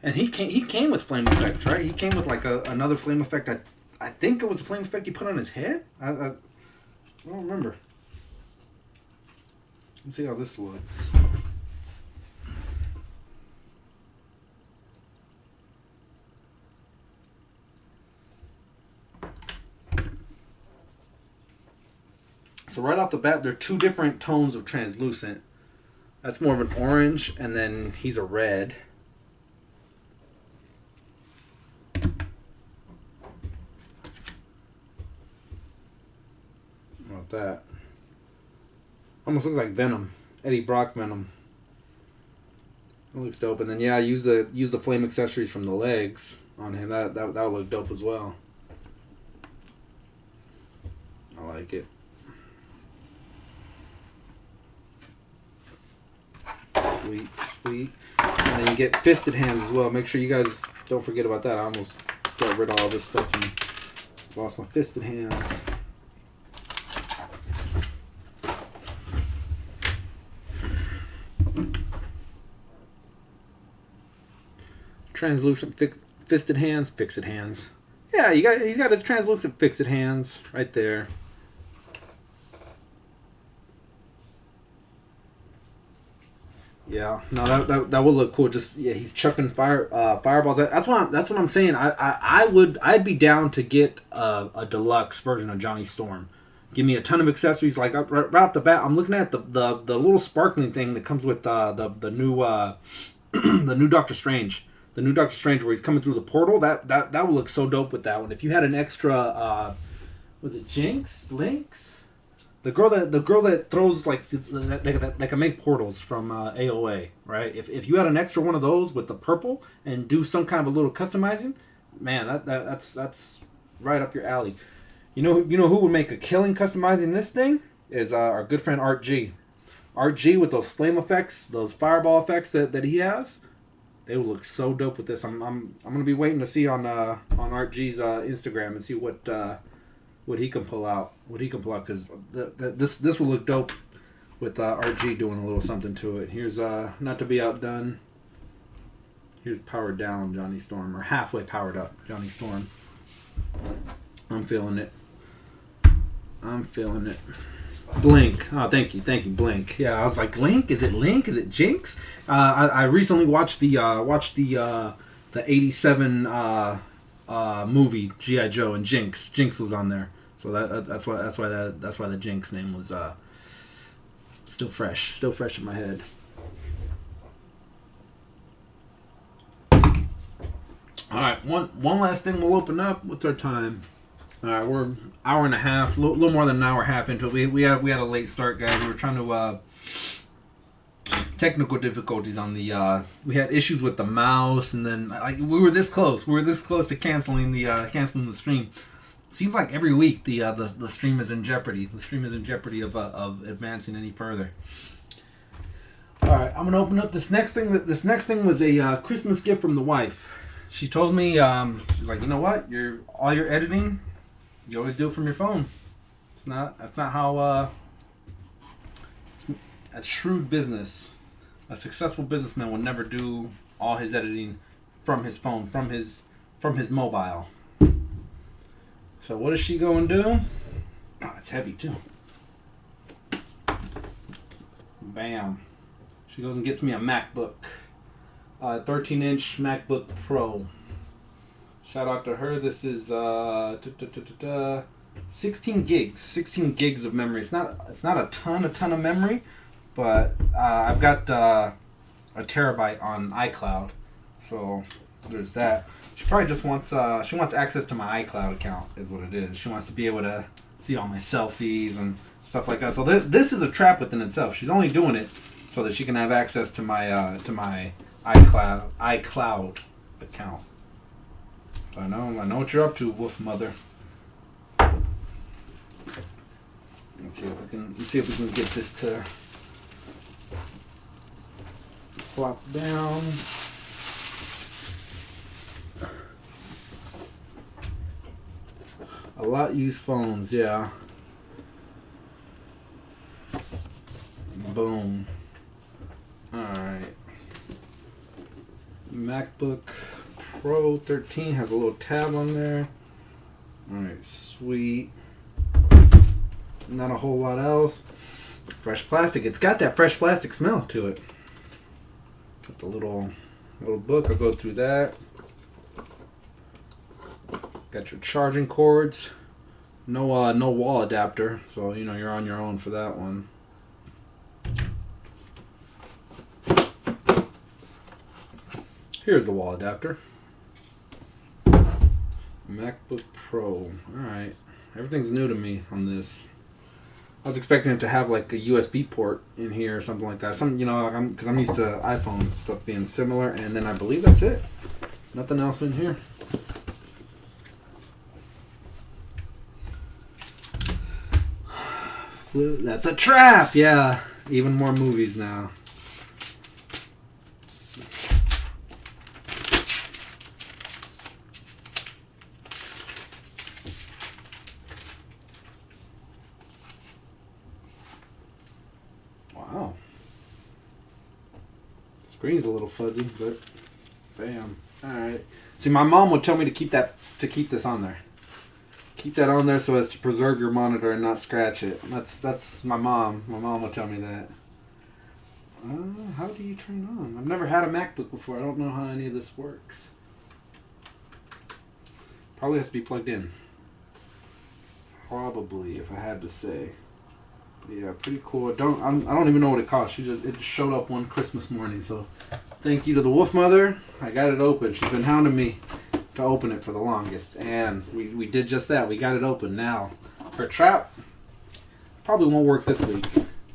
and he came with flame effects, right? He came with like another flame effect. I think it was a flame effect he put on his head. I don't remember. Let's see how this looks. So right off the bat, there are two different tones of translucent. That's more of an orange, and then he's a red. How about that? Almost looks like Venom. Eddie Brock Venom. That looks dope. And then yeah, use the flame accessories from the legs on him. That would look dope as well. I like it. Sweet. And then you get fisted hands as well. Make sure you guys don't forget about that. I almost got rid of all this stuff and lost my fisted hands. Translucent fisted hands, fixed hands. Yeah, he's got his translucent fixed hands right there. Yeah, no, that would look cool. Just yeah, he's chucking fireballs. That's what I'm saying. I'd be down to get a deluxe version of Johnny Storm. Give me a ton of accessories. Like right off the bat, I'm looking at the little sparkling thing that comes with the new the new Doctor Strange. The new Doctor Strange where he's coming through the portal. That would look so dope with that one. If you had an extra, was it Jinx? Lynx? The girl that throws like that can make portals from AOA, right? If you had an extra one of those with the purple and do some kind of a little customizing, man, that's right up your alley. You know who would make a killing customizing this thing is our good friend Art G. Art G with those flame effects, those fireball effects that he has. They would look so dope with this. I'm gonna be waiting to see on Art G's Instagram and see what he can pull out. Because this will look dope with RG doing a little something to it. Here's not to be outdone. Here's powered down Johnny Storm, or halfway powered up Johnny Storm. I'm feeling it. Blink. Oh, thank you, Blink. Yeah, I was like, Link? Is it Link? Is it Jinx? I recently watched the '87 movie GI Joe, and Jinx was on there. So that's why the Jinx name was still fresh in my head. All right, one last thing we'll open up. What's our time? All right, we're an hour and a half, a little more than an hour and a half into it. We had a late start, guys. We were trying to technical difficulties on the. We had issues with the mouse, and then we were this close. We were this close to canceling the stream. Seems like every week the stream is in jeopardy. The stream is in jeopardy of advancing any further. All right, I'm gonna open up this next thing. This next thing was a Christmas gift from the wife. She told me she's like, you know what? All your editing, you always do it from your phone. That's not how. That's shrewd business. A successful businessman would never do all his editing from his phone, from his mobile. So what is she going to do? Oh, it's heavy too. Bam. She goes and gets me a MacBook. 13-inch MacBook Pro. Shout out to her. This is 16 gigs. 16 gigs of memory. It's not a ton of memory, but I've got a terabyte on iCloud. So there's that. She probably just wants she wants access to my iCloud account is what it is. She wants to be able to see all my selfies and stuff like that. So this is a trap within itself. She's only doing it so that she can have access to my iCloud account. So I know what you're up to, Wolf Mother. Let's see if we can get this to flop down. A lot used phones, yeah. Boom. Alright. MacBook Pro 13 has a little tab on there. Alright, sweet. Not a whole lot else. Fresh plastic. It's got that fresh plastic smell to it. Got the little book. I'll go through that. Got your charging cords. No wall adapter, so you know you're on your own for that one. Here's the wall adapter. MacBook Pro. Alright. Everything's new to me on this. I was expecting it to have like a USB port in here or something like that. Something, you know, because I'm used to iPhone stuff being similar, and then I believe that's it. Nothing else in here. That's a trap! Yeah. Even more movies now. Wow. Screen's a little fuzzy, but bam. Alright. See, my mom would tell me to keep this on there. Keep that on there so as to preserve your monitor and not scratch it. That's my mom. My mom would tell me that. How do you turn it on? I've never had a MacBook before. I don't know how any of this works. Probably has to be plugged in. Probably, if I had to say. But yeah, pretty cool. I don't even know what it cost. It just showed up one Christmas morning. So thank you to the Wolf Mother. I got it open. She's been hounding me to open it for the longest, and we did just that. We got it open. Now her trap probably won't work this week.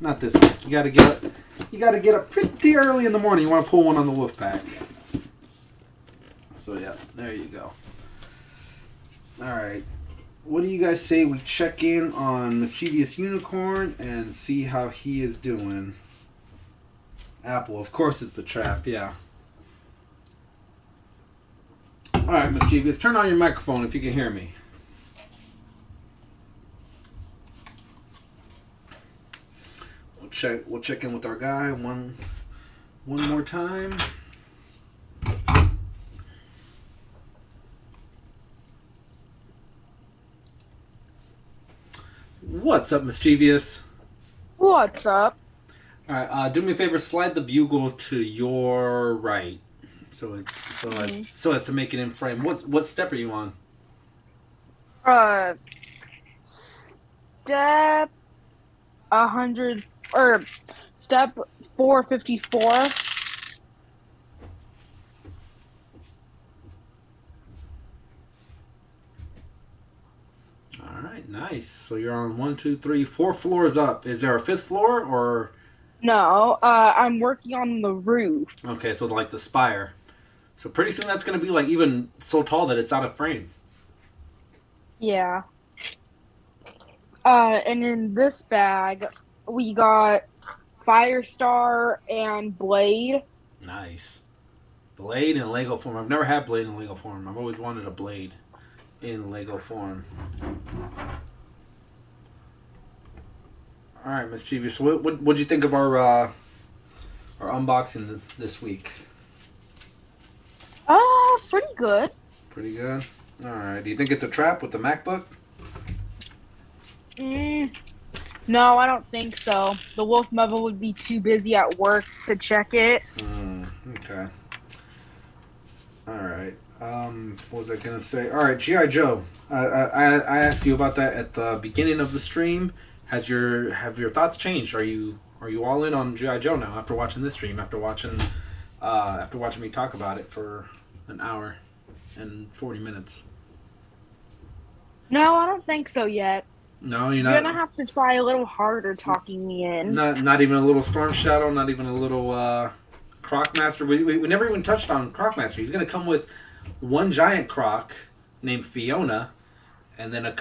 Not this week. You gotta get up pretty early in the morning. You want to pull one on the wolf pack. So yeah, there you go. Alright, what do you guys say we check in on Mischievous Unicorn and see how he is doing? Apple, of course it's the trap, yeah. Alright, Mischievous, turn on your microphone if you can hear me. We'll check in with our guy one more time. What's up, Mischievous? What's up? Alright, do me a favor, slide the bugle to your right. So as to make it in frame. What step are you on? Step 100 or step 454. Alright, nice. So you're on 1, 2, 3, 4 floors up. Is there a 5th floor or? No, I'm working on the roof. Okay, so like the spire. So pretty soon that's going to be like even so tall that it's out of frame. Yeah. And in this bag, we got Firestar and Blade. Nice. Blade in Lego form. I've never had Blade in Lego form. I've always wanted a Blade in Lego form. All right, Mischievous. So what'd you think of our unboxing this week? good. Pretty good. All right. Do you think it's a trap with the MacBook? No, I don't think so. The Wolf Mother would be too busy at work to check it. Okay. All right. What was I gonna say? All right, GI Joe. I asked you about that at the beginning of the stream. Have your thoughts changed? Are you all in on GI Joe now after watching this stream? After watching me talk about it for an hour and 40 minutes? No, I don't think so yet. No, you're You're not. gonna have to try a little harder talking me in. Not even a little Storm Shadow. Not even a little Croc Master. We never even touched on Croc Master. He's gonna come with one giant croc named Fiona, and then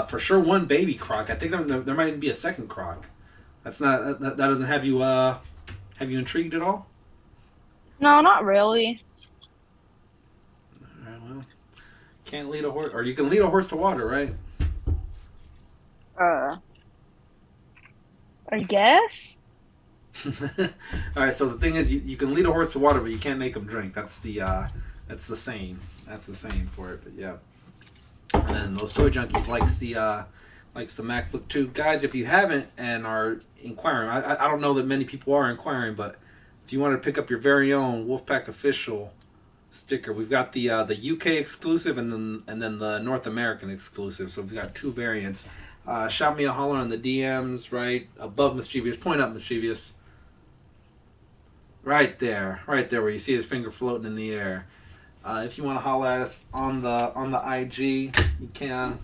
for sure one baby croc. I think there might even be a second croc. That's not that doesn't have you intrigued at all? No, not really. All right, well, can't lead a horse, or you can lead a horse to water, right? I guess. All right. So the thing is, you can lead a horse to water, but you can't make him drink. That's the saying. That's the saying for it. But yeah. And then those toy junkies likes the MacBook too, guys. If you haven't and are inquiring, I don't know that many people are inquiring, but if you want to pick up your very own Wolfpack official sticker, we've got the UK exclusive and then the North American exclusive. So we've got two variants. Shout me a holler on the DMs right above Mischievous. Point up, Mischievous. Right there where you see his finger floating in the air. If you want to holler at us on the IG, you can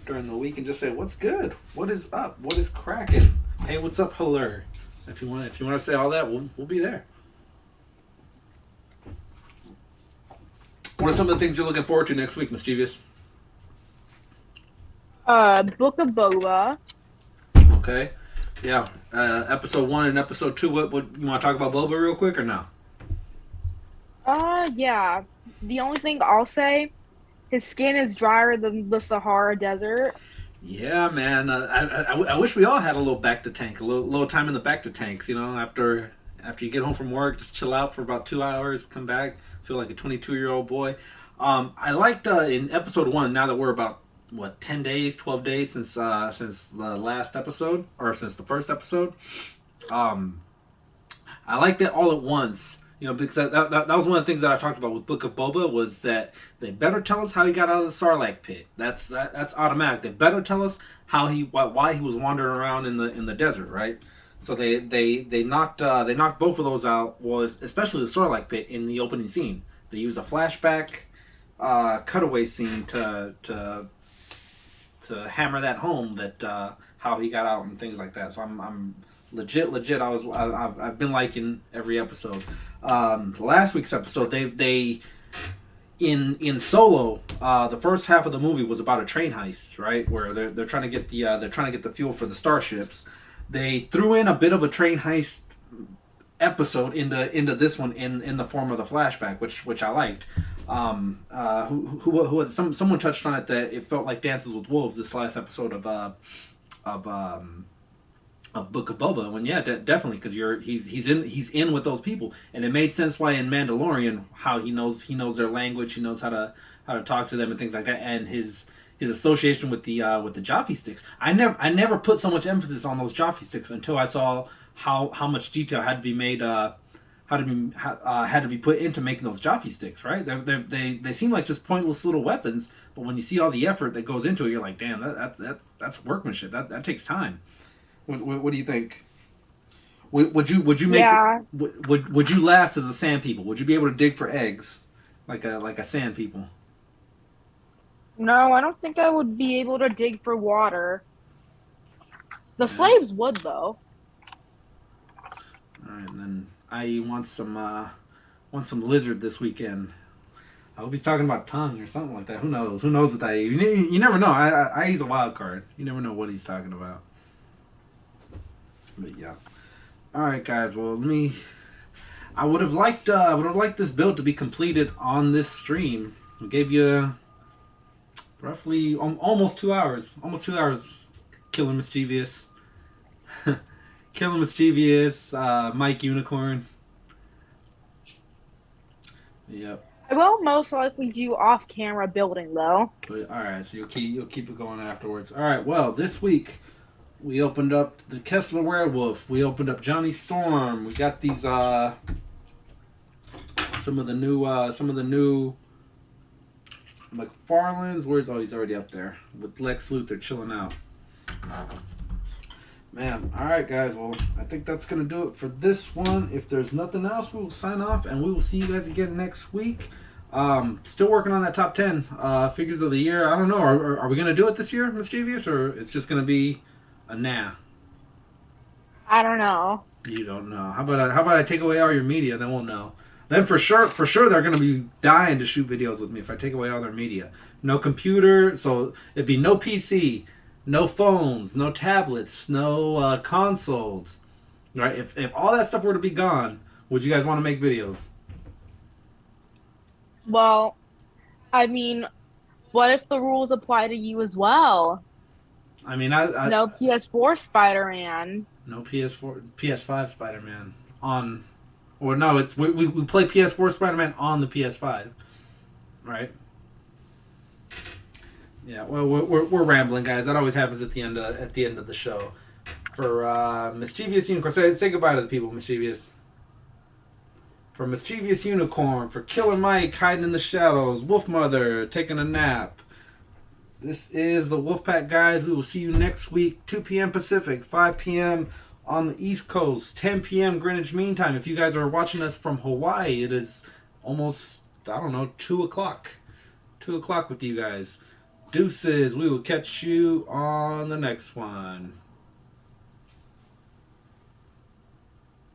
during the week and just say what's good, what is up, what is cracking, hey, what's up, hello. If you want to say all that, we'll be there. What are some of the things you're looking forward to next week, Mischievous? Book of Boba. Okay. Yeah. Episode 1 and episode 2. What you want to talk about Boba real quick or no? Yeah. The only thing I'll say, his skin is drier than the Sahara Desert. Yeah, man. I wish we all had a little back to tank, a little time in the back to tanks. You know, after you get home from work, just chill out for about 2 hours, come back, feel like a 22-year-old boy. I liked in episode 1. Now that we're about 10 days, 12 days since the last episode, or since the first episode. I liked it all at once, you know, because that was one of the things that I talked about with Book of Boba, was that they better tell us how he got out of the Sarlacc pit. That's automatic. They better tell us why he was wandering around in the desert, right? So they knocked both of those out, was especially the Sarlacc pit in the opening scene. They used a flashback cutaway scene to hammer that home, that how he got out and things like that. So I'm legit. I've been liking every episode. Last week's episode, they in Solo, the first half of the movie was about a train heist, right? Where they're trying to get the fuel for the starships. They threw in a bit of a train heist episode into this one in the form of the flashback, which I liked. Who was someone touched on it, that it felt like Dances with Wolves, this last episode of Book of Boba. When definitely, because he's in with those people, and it made sense why in Mandalorian how he knows their language, he knows how to talk to them and things like that, and his association with the Jaffe sticks. I never put so much emphasis on those Jaffe sticks until I saw how much detail had to be made. Had to be put into making those Jaffe sticks, right? They seem like just pointless little weapons, but when you see all the effort that goes into it, you're like, damn, that's workmanship. That takes time. What do you think? Would you make? Yeah. Would you last as a sand people? Would you be able to dig for eggs like a sand people? No, I don't think I would be able to dig for water. The slaves would, though. All right, and then I want some lizard this weekend. I hope he's talking about tongue or something like that. Who knows? Who knows what you never know. I use a wild card. You never know what he's talking about. But yeah. All right, guys. Well, I would have liked this build to be completed on this stream. We gave you roughly almost 2 hours. Almost 2 hours. Killing Mischievous. Killing Mischievous. Mike Unicorn. Yep. I will most likely do off-camera building though. But, all right, so you'll keep it going afterwards. All right. Well, this week we opened up the Kessler Werewolf. We opened up Johnny Storm. We got these some of the new McFarlane's. He's already up there with Lex Luthor chilling out. Man, all right, guys. Well, I think that's gonna do it for this one. If there's nothing else, we will sign off, and we will see you guys again next week. Still working on that top 10 figures of the year. I don't know. Are we gonna do it this year, Mischievous, or it's just gonna be a nah? I don't know. You don't know. How about I take away all your media? Then we'll know. Then for sure they're gonna be dying to shoot videos with me if I take away all their media. No computer, so it'd be no PC. No phones, no tablets, no consoles. Right? If all that stuff were to be gone, would you guys want to make videos? Well, I mean, what if the rules apply to you as well? I mean, I No PS4 Spider-Man. no PS5 Spider-Man on, or no, it's we play PS4 Spider-Man on the PS5, right? Yeah, well, we're rambling, guys. That always happens at the end of the show. For Mischievous Unicorn, say goodbye to the people, Mischievous. For Mischievous Unicorn, for Killer Mike hiding in the shadows, Wolf Mother taking a nap. This is the Wolfpack, guys. We will see you next week, 2 p.m. Pacific, 5 p.m. on the East Coast, 10 p.m. Greenwich Mean Time. If you guys are watching us from Hawaii, it is almost, 2 o'clock. 2 o'clock with you guys. Deuces. We will catch you on the next one.